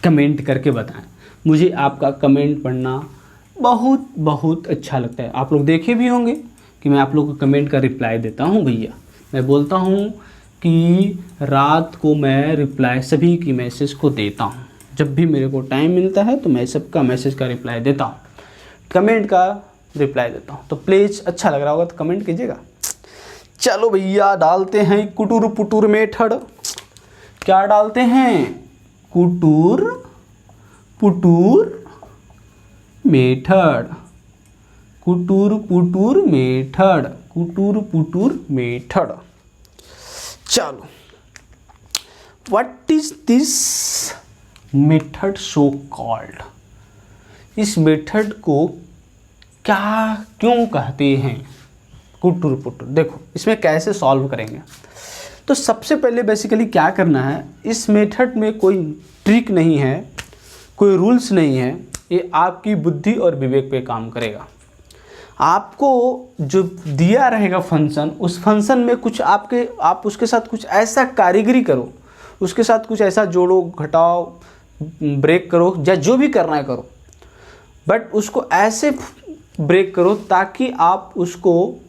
कमेंट करके बताएं। मुझे आपका कमेंट पढ़ना बहुत बहुत अच्छा लगता है। आप लोग देखे भी होंगे कि मैं आप लोग को कमेंट का रिप्लाई देता हूँ भैया। मैं बोलता हूँ कि रात को मैं रिप्लाई सभी की मैसेज को देता हूँ। जब भी मेरे को टाइम मिलता है तो मैं सबका मैसेज का रिप्लाई देता हूँ, कमेंट का रिप्लाई देता हूँ। तो प्लीज़ अच्छा लग रहा होगा तो कमेंट कीजिएगा। चलो भैया, डालते हैं कुटुर पुटुर मेथड। क्या डालते हैं? कुटुर पुटुर मेथड। कुटुर पुटुर मेथड, कुटुर पुटुर मेथड। चलो, what is this method so called? इस मेथड को क्या क्यों कहते हैं कुटुर पुटुर? देखो इसमें कैसे सॉल्व करेंगे। तो सबसे पहले बेसिकली क्या करना है, इस मेथड में कोई ट्रिक नहीं है, कोई रूल्स नहीं है। ये आपकी बुद्धि और विवेक पे काम करेगा। आपको जो दिया रहेगा फंक्शन, उस फंक्शन में कुछ आप उसके साथ कुछ ऐसा कारीगरी करो, उसके साथ कुछ ऐसा जोड़ो, घटाओ, ब्रेक करो, या जो भी करना है करो, बट उसको ऐसे ब्रेक करो ताकि आप उसको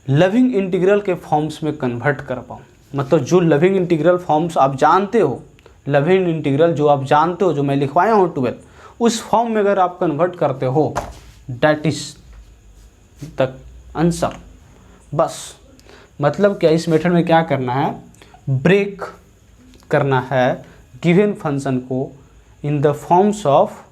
लविंग इंटीग्रल के फॉर्म्स में कन्वर्ट कर पाओ। मतलब जो लविंग इंटीग्रल फॉर्म्स आप जानते हो, लविंग इंटीग्रल जो आप जानते हो, जो मैं लिखवाया हूँ 12, उस फॉर्म में अगर आप कन्वर्ट करते हो, दैट इज द आंसर। बस मतलब क्या, इस मेथड में क्या करना है, ब्रेक करना है गिवन फंक्शन को in the forms of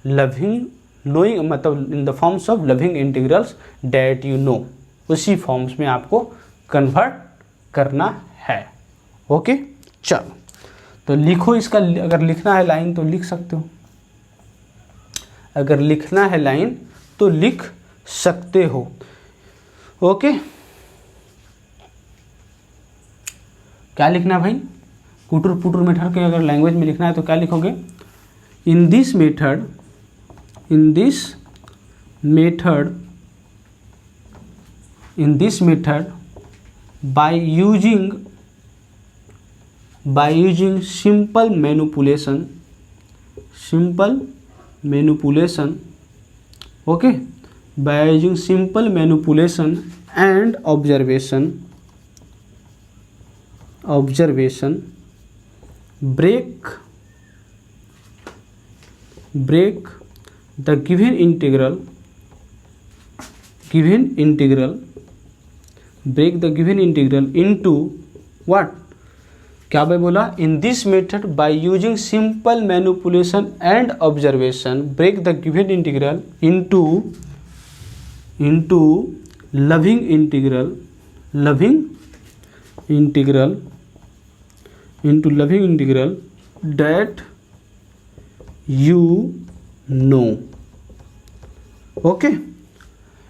loving knowing, मतलब in the forms of loving integrals that you know, उसी फॉर्म्स में आपको कन्वर्ट करना है। ओके, चलो तो लिखो इसका। अगर लिखना है लाइन तो लिख सकते हो, अगर लिखना है लाइन तो लिख सकते हो। ओके, क्या लिखना है भाई, कुटुर पुटुर मेथड के अगर लैंग्वेज में लिखना है तो क्या लिखोगे, इन this method by using simple manipulation, okay, by using simple manipulation and observation break the given integral into what, क्या भाई बोला, in this method by using simple manipulation and observation break the given integral into loving integral that you know, okay,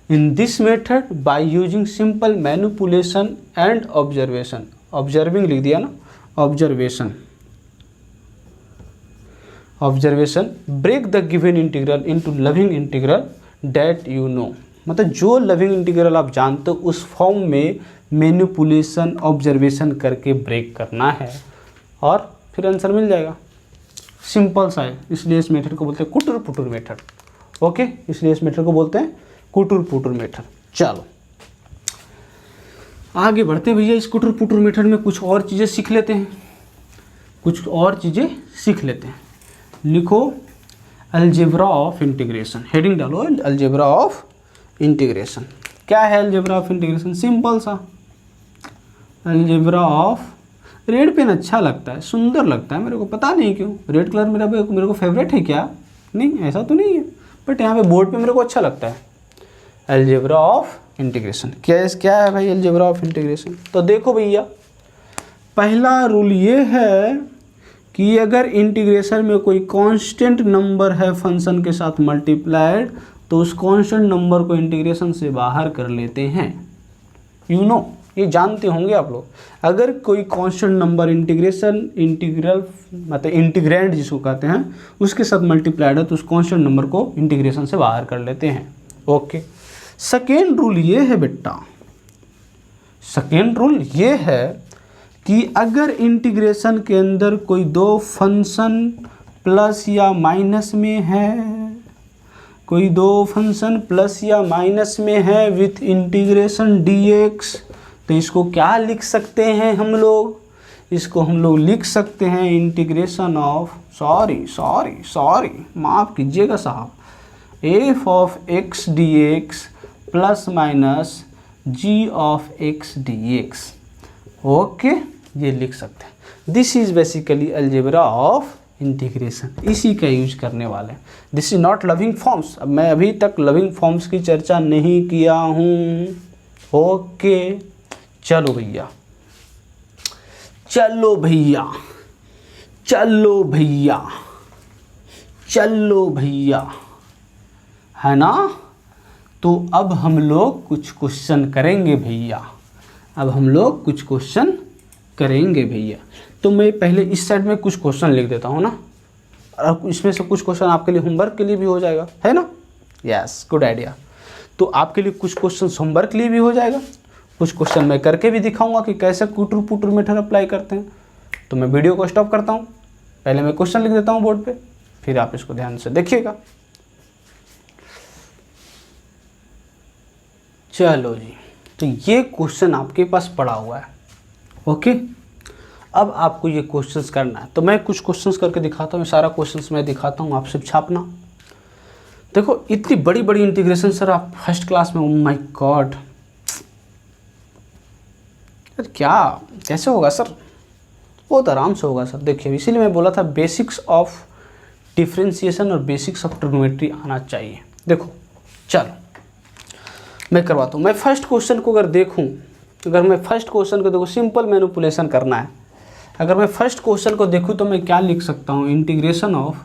in this method by using simple manipulation and observation, observing लिख दिया ना, observation break the given integral into loving integral that you know, मतलब जो loving integral आप जानते हो उस form में मैनिपुलेशन ऑब्जर्वेशन करके ब्रेक करना है और फिर आंसर मिल जाएगा। सिंपल सा है, इसलिए इस मेथड को बोलते हैं कुटुर पुटुर मेथड, ओके, इसलिए इस मेथड को बोलते हैं कुटुर पुटुर मेथड। चलो आगे बढ़ते हैं भैया, इस कुटुर पुटुर मेथड में कुछ और चीज़ें सीख लेते हैं, लिखो अलजेब्रा ऑफ इंटीग्रेशन, हेडिंग डालो अलजेब्रा ऑफ इंटीग्रेशन। क्या है अलजेब्रा ऑफ इंटीग्रेशन, सिंपल सा, अलजेब्रा ऑफ, रेड पेन अच्छा लगता है, सुंदर लगता है मेरे को, पता नहीं क्यों, रेड कलर मेरे को फेवरेट है क्या, नहीं ऐसा तो नहीं है, बट यहाँ पे बोर्ड पे मेरे को अच्छा लगता है। अलजेब्रा ऑफ इंटीग्रेशन क्या है भाई अलजेब्रा ऑफ इंटीग्रेशन, तो देखो भैया पहला रूल ये है कि अगर इंटीग्रेशन में कोई कांस्टेंट नंबर है फंक्शन के साथ मल्टीप्लाइड तो उस कांस्टेंट नंबर को इंटीग्रेशन से बाहर कर लेते हैं। ये जानते होंगे आप लोग, अगर कोई कांस्टेंट नंबर इंटीग्रल मतलब इंटीग्रैंड जिसको कहते हैं उसके साथ मल्टीप्लाइड है तो उस कांस्टेंट नंबर को इंटीग्रेशन से बाहर कर लेते हैं। ओके, सेकेंड रूल ये है बेटा, सेकेंड रूल ये है कि अगर इंटीग्रेशन के अंदर कोई दो फंक्शन प्लस या माइनस में है, विथ इंटीग्रेशन dx, तो इसको क्या लिख सकते हैं हम लोग, इसको हम लोग लिख सकते हैं इंटीग्रेशन ऑफ, सॉरी माफ़ कीजिएगा साहब, f of x dx plus minus g of x dx। Okay, ये लिख सकते हैं। This is basically algebra of integration, इसी का यूज करने वाले हैं। This is not loving forms, अब मैं अभी तक लविंग फॉर्म्स की चर्चा नहीं किया हूँ। ओके, चलो भैया, है ना। तो अब हम लोग कुछ क्वेश्चन करेंगे भैया, तो मैं पहले इस साइड में कुछ क्वेश्चन लिख देता हूँ ना, और इसमें से कुछ क्वेश्चन आपके लिए होमवर्क के लिए भी हो जाएगा, है ना। Yes, good idea. तो आपके लिए कुछ क्वेश्चन होमवर्क के लिए भी हो जाएगा, कुछ क्वेश्चन मैं करके भी दिखाऊंगा कि कैसे कुटुर पुटुर मेथड अप्लाई करते हैं। तो मैं वीडियो को स्टॉप करता हूँ, पहले मैं क्वेश्चन लिख देता हूँ बोर्ड पे, फिर आप इसको ध्यान से देखिएगा। चलो जी, तो ये क्वेश्चन आपके पास पड़ा हुआ है। ओके, अब आपको ये क्वेश्चंस करना है, तो मैं कुछ क्वेश्चंस करके दिखाता हूँ, सारा क्वेश्चंस मैं दिखाता हूँ, आप सिर्फ छापना। देखो इतनी बड़ी बड़ी इंटीग्रेशन सर आप फर्स्ट क्लास में, ओह माय गॉड, सर क्या कैसे होगा सर, बहुत आराम से होगा सर। देखिए इसीलिए मैं बोला था बेसिक्स ऑफ डिफ्रेंशिएशन और बेसिक्स ऑफ ट्रिग्नोमेट्री आना चाहिए। देखो चलो मैं करवाता हूँ। मैं फर्स्ट क्वेश्चन को अगर देखूँ, देखो सिंपल मैनिपुलेशन करना है, अगर मैं फर्स्ट क्वेश्चन को देखूँ तो मैं क्या लिख सकता हूँ, integration of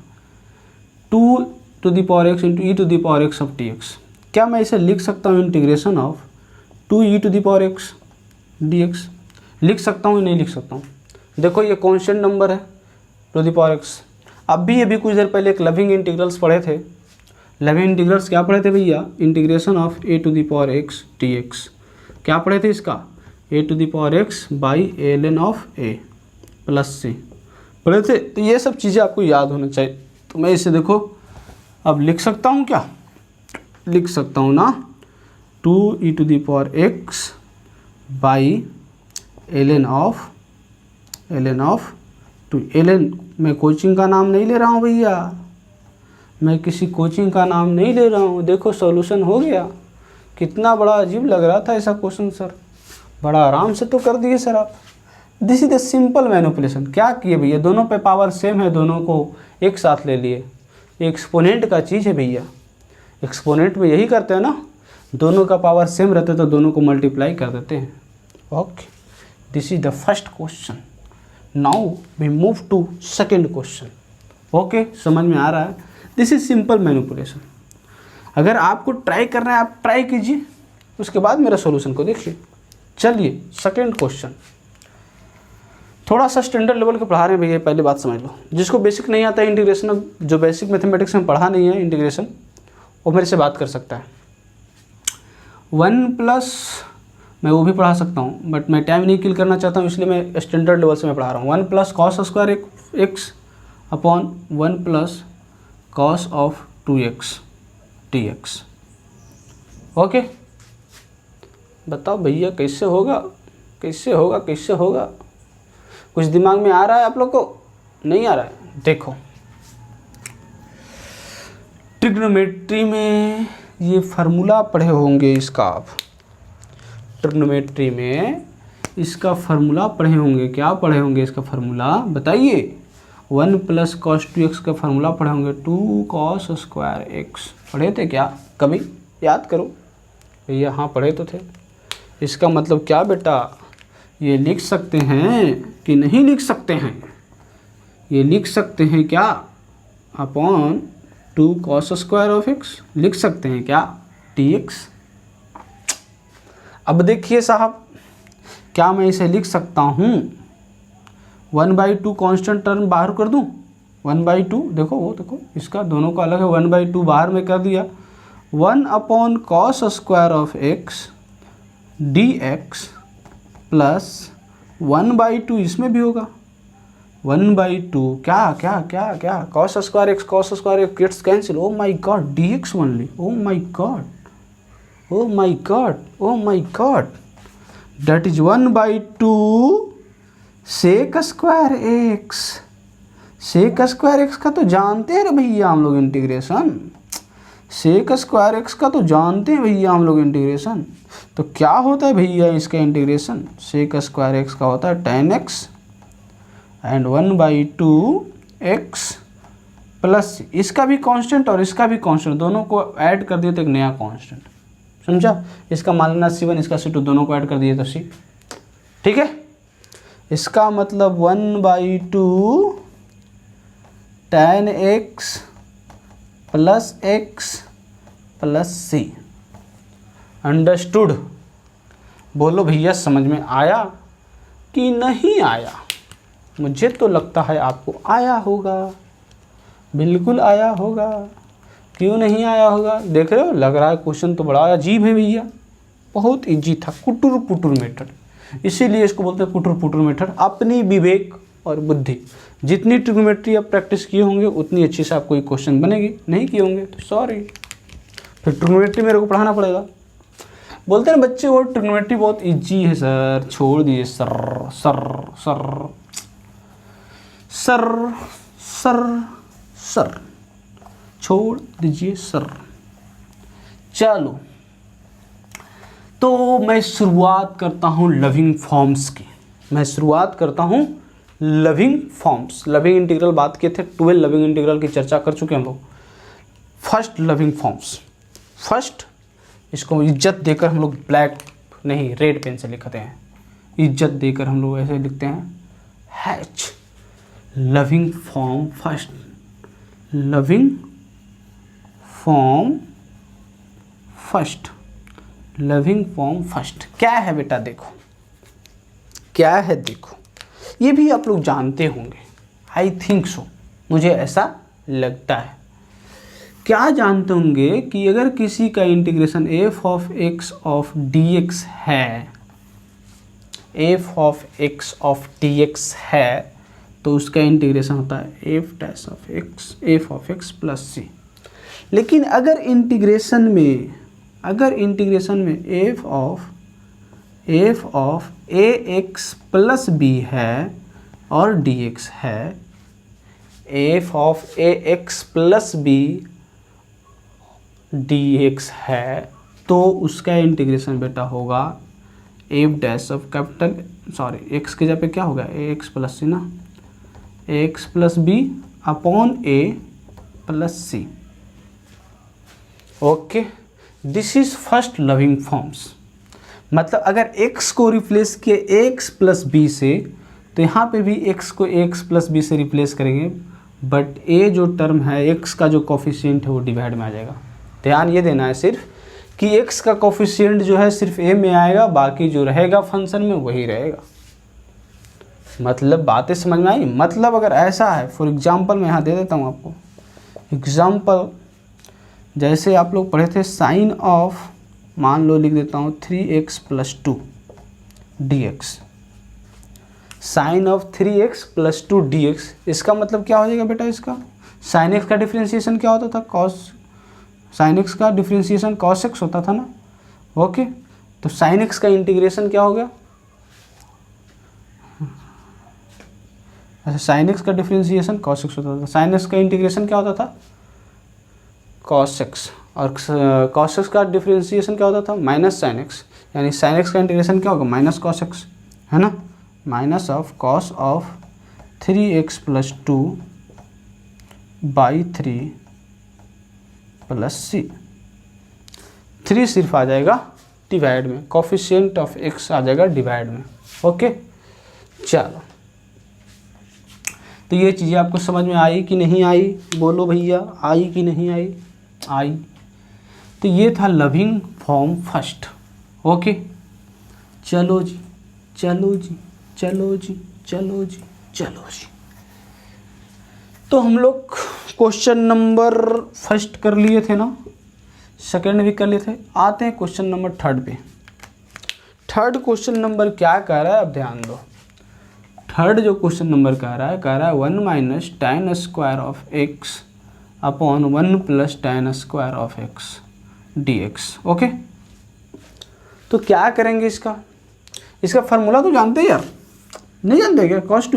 2x into e⁴x of dx। क्या मैं इसे लिख सकता हूँ इंटीग्रेशन ऑफ 2e⁴x dx। लिख सकता हूँ नहीं लिख सकता हूँ? देखो ये कांस्टेंट नंबर है टू द पावर एक्स। अभी कुछ देर पहले एक लविंग इंटीग्रल्स पढ़े थे। लविंग इंटीग्रल्स क्या पढ़े थे भैया? Integration of a to the power x d x. क्या पढ़े थे इसका? A to the power x by l n of a plus c पढ़े थे। तो ये सब चीज़ें आपको याद होना चाहिए। तो मैं इसे देखो अब लिख सकता हूँ, क्या लिख सकता हूँ ना, 2e to the power x by l n of two. L n मैं कोचिंग का नाम नहीं ले रहा हूँ भैया, मैं किसी कोचिंग का नाम नहीं ले रहा हूँ। देखो सॉल्यूशन हो गया। कितना बड़ा अजीब लग रहा था ऐसा क्वेश्चन सर, बड़ा आराम से तो कर दिए सर आप। This is the simple manipulation. क्या किए भैया? दोनों पे पावर सेम है, दोनों को एक साथ ले लिए। एक्सपोनेंट का चीज़ है भैया, एक्सपोनेंट में यही करते हैं ना, दोनों का पावर सेम रहता है तो दोनों को मल्टीप्लाई कर देते हैं। Okay, this is the first question. Now we move to second question. Okay, समझ में आ रहा है? This is simple manipulation. अगर आपको ट्राई करना है आप ट्राई कीजिए, उसके बाद मेरा सॉल्यूशन को देखिए। चलिए सेकेंड क्वेश्चन, थोड़ा सा स्टैंडर्ड लेवल के पढ़ा रहे हैं भैया, पहले बात समझ लो। जिसको बेसिक नहीं आता है इंटीग्रेशन, जो बेसिक मैथमेटिक्स में पढ़ा नहीं है इंटीग्रेशन, वो मेरे से बात कर सकता है। 1+ मैं वो भी पढ़ा सकता हूँ, बट मैं टाइम नहीं किल करना चाहता हूँ, इसलिए मैं स्टैंडर्ड लेवल से मैं पढ़ा रहा हूँ। 1+ cos square x upon 1+ cos of 2x dx। Okay, बताओ भैया कैसे होगा, कैसे होगा, कैसे होगा? कुछ दिमाग में आ रहा है आप लोग को? नहीं आ रहा है? देखो ट्रिग्नोमेट्री में ये फार्मूला पढ़े होंगे इसका, आप ट्रिग्नोमेट्री में इसका फार्मूला पढ़े होंगे। क्या पढ़े होंगे इसका फार्मूला बताइए? 1+ cos 2x का फार्मूला पढ़े होंगे, 2 cos स्क्वायर एक्स। पढ़े थे क्या कभी? याद करो भैया। हाँ पढ़े तो थे। इसका मतलब क्या बेटा? ये लिख सकते हैं कि नहीं लिख सकते हैं? ये लिख सकते हैं क्या? Upon 2 cos square of x लिख सकते हैं क्या? dx। अब देखिए साहब, क्या मैं इसे लिख सकता हूँ 1/2 कांस्टेंट टर्म बाहर कर दूँ? 1/2 देखो, वो देखो इसका दोनों का अलग है। 1/2 बाहर में कर दिया, 1 cos square of x dx plus 1/2 इसमें भी होगा 1/2 क्या क्या क्या क्या cos square x gets cancel. Oh my God, dx only. Oh my God, oh my God, oh my God, that is 1/2 sec square x. Sec square x का तो जानते हैं भैया हम लोग इंटीग्रेशन। सेक स्क्वायर एक्स का तो जानते हैं भैया हम लोग इंटीग्रेशन। तो क्या होता है भैया इसका इंटीग्रेशन? सेक स्क्वायर एक्स का होता है tan x and 1/2 x plus इसका भी कांस्टेंट और इसका भी कांस्टेंट, दोनों को ऐड कर दिए तो एक नया कांस्टेंट। समझा? इसका मान लेना C1, इसका C2, दोनों को ऐड कर दिए तो C। ठीक है, इसका मतलब 1/2 tan x plus x plus C। Understood? बोलो भैया समझ में आया कि नहीं आया? मुझे तो लगता है आपको आया होगा, बिल्कुल आया होगा। क्यों नहीं आया होगा? देख रहे हो, लग रहा है क्वेश्चन तो बड़ा अजीब है भैया, बहुत इजी था, कुटुर पुटुर मेथड। इसीलिए इसको बोलते हैं कुटुर पुटुर मेथड। अपनी विवेक और बुद्धि, जितनी ट्रिग्नोमेट्री आप प्रैक्टिस किए होंगे उतनी अच्छी से आपको एक क्वेश्चन बनेगी। नहीं किए होंगे तो सॉरी, फिर ट्रिग्नोमेट्री मेरे को पढ़ाना पड़ेगा। बोलते हैं बच्चे वो ट्रिग्नोमेट्री बहुत इजी है सर, छोड़ दिए sir sir sir sir sir sir, छोड़ दीजिए सर। चलो, तो मैं शुरुआत करता हूँ लविंग फॉर्म्स की। मैं शुरुआत करता हूँ लविंग फॉर्म्स। लविंग इंटीग्रल बात किए थे, 12 लविंग इंटीग्रल की चर्चा कर चुके हैं हम लोग। फर्स्ट लविंग फॉर्म्स, फर्स्ट इसको इज्जत देकर हम लोग ब्लैक नहीं रेड पेन से लिखते हैं। इज्जत देकर हम लोग ऐसे लिखते हैं H। Loving form first, loving form first, loving form first क्या है बेटा? देखो क्या है देखो, ये भी आप लोग जानते होंगे, आई थिंक सो, मुझे ऐसा लगता है। क्या जानते होंगे कि अगर किसी का integration f of x of d x है, f of x of d x है, तो उसका इंटीग्रेशन होता है f dash of x, f of x plus c. लेकिन अगर इंटीग्रेशन में f of a x plus b है और डी एक्स है, f of a x plus b d x है, तो उसका इंटीग्रेशन बेटा होगा एफ डैश ऑफ एक्स की जगह पे क्या होगा, ए एक्स प्लस सी ना, a x plus b upon a plus c. Okay, this is first loving forms. मतलब अगर x को रिप्लेस किए x प्लस बी से, तो यहाँ पे भी x को x प्लस बी से रिप्लेस करेंगे, बट a जो टर्म है x का जो कोफिशिएंट है वो डिवाइड में आ जाएगा। ध्यान ये देना है सिर्फ कि x का कोफिशिएंट जो है सिर्फ a में आएगा, बाकी जो रहेगा फंक्शन में वही रहेगा। मतलब बातें समझ में आई। मतलब अगर ऐसा है, फॉर एग्जांपल मैं यहाँ दे देता हूँ आपको एग्जांपल, जैसे आप लोग पढ़े थे साइन ऑफ, मान लो लिख देता हूँ 3x plus 2 dx, sine of 3x plus 2 dx, इसका मतलब क्या हो जाएगा बेटा, इसका साइन x का डिफ्रेंशिएशन क्या होता था, कॉस, साइन x का डिफ्रेंशिएशन कॉस x होता था ना। ओके, तो साइन x का इंटीग्रेशन क्या हो गया, अच्छा साइन x का डिफ्रेंशिएशन कॉस x होता था, साइन x का इंटीग्रेशन क्या होता था, कॉस x, और कॉस x का डिफ्रेंशिएशन क्या होता था, माइनस साइन x, यानी साइन x का इंटीग्रेशन क्या होगा, माइनस कॉस x, है ना, minus of cos of 3x plus 2 by 3 plus c. 3 सिर्फ आ जाएगा डिवाइड में, कोफिशिएंट ऑफ x आ जाएगा डिवाइड में। ओके, चलो, तो ये चीज़ें आपको समझ में आई कि नहीं आई, बोलो भैया, आई कि नहीं आई, आई। तो ये था लविंग फॉर्म फर्स्ट। ओके, चलो जी चलो जी चलो जी चलो जी चलो जी, तो हम लोग क्वेश्चन नंबर फर्स्ट कर लिए थे ना, सेकंड भी कर लिए थे। आते हैं क्वेश्चन नंबर थर्ड पे। थर्ड क्वेश्चन नंबर क्या कह रहा है, अब ध्यान दो। थर्ड जो क्वेश्चन नंबर कह रहा है 1 minus tan square of x upon 1 plus tan square of x dx। Okay, तो क्या करेंगे, इसका फार्मूला तो जानते हैं यार, नहीं जानते क्या, cos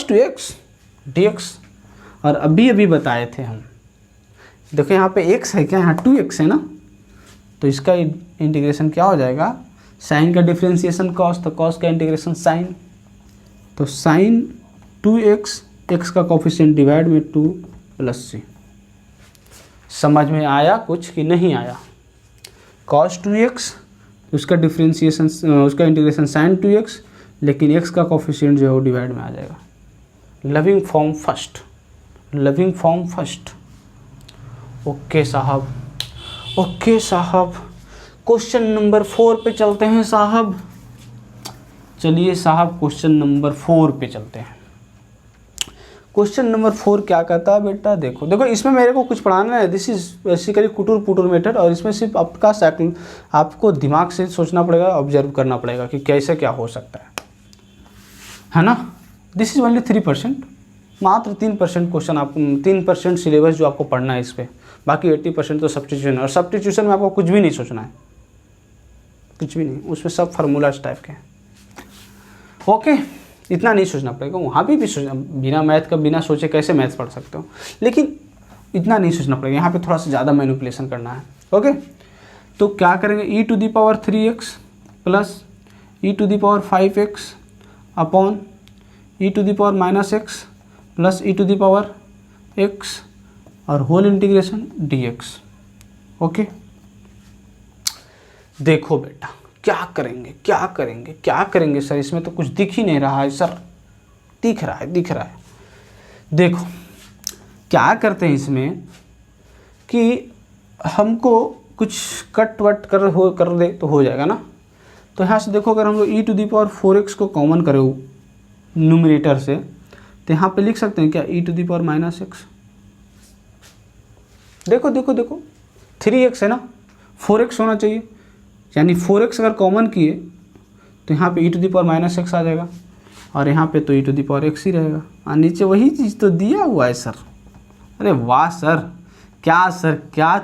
2x dx, और अभी बताए थे हम। देखो यहाँ पे x है क्या, यहाँ 2x है ना, तो इसका इंटीग्रेशन क्या हो जाएगा, साइन का डिफ्रेंशिएशन cos, तो cos का इंटीग्रेशन साइन, तो साइन 2x, x का कोफिशिएंट डिवाइड में 2 प्लस सी। समझ में आया कुछ कि नहीं आया। cos 2x, उसका डिफ्रेंशिएशन, उसका इंटीग्रेशन साइन 2x, लेकिन x का कोफिशिएंट जो है वो डिवाइड में आ जाएगा। Loving form first, loving form first. Okay साहब, ओके साहब, क्वेश्चन नंबर 4 पे चलते हैं साहब। चलिए साहब, क्वेश्चन नंबर 4 पे चलते हैं। क्वेश्चन नंबर 4 क्या कहता है बेटा, देखो देखो, इसमें मेरे को कुछ पढ़ाना है, दिस इज बेसिकली कुटुर पुटुर मेथड, और इसमें सिर्फ आपका साइकिल, आपको दिमाग से सोचना पड़ेगा, ऑब्जर्व करना पड़ेगा कि कैसे क्या हो सकता है ना। दिस इज ओनली 3%, मात्र 3% क्वेश्चन, आप 3% सिलेबस जो आपको पढ़ना है इस पर, बाकी 80% तो सब्स्टिट्यूशन, और सब्स्टिट्यूशन में आपको कुछ भी नहीं सोचना है, कुछ भी नहीं, उसमें सब फार्मूलाज टाइप के हैं। ओके, इतना नहीं सोचना पड़ेगा, वहाँ भी सोचना, बिना मैथ का बिना सोचे कैसे मैथ पढ़ सकते हो, लेकिन इतना नहीं सोचना पड़ेगा, यहाँ पे थोड़ा सा ज़्यादा मैनिपुलेशन करना है। ओके, तो क्या करेंगे, e⁻³ 3x plus e⁻⁵x upon e⁻⁻x plus e⁻x और होल इंटीग्रेशन dx। ओके, देखो बेटा क्या करेंगे, क्या करेंगे, क्या करेंगे सर, इसमें तो कुछ दिख ही नहीं रहा है सर, दिख रहा है, दिख रहा है। देखो क्या करते हैं इसमें कि हमको कुछ कट वट कर दे तो हो जाएगा ना, तो यहाँ से देखो अगर हम लोग e⁴x को कॉमन करें न्यूमरेटर से, तो यहाँ पे लिख सकते हैं क्या e⁻⁻x। देखो देखो देखो 3x है ना, 4x होना चाहिए, यानी 4x अगर कॉमन किए तो यहाँ पे e⁻⁻x आ जाएगा और यहाँ पे तो e⁻x ही रहेगा और नीचे वही चीज़ तो दिया हुआ है सर। अरे वाह सर, क्या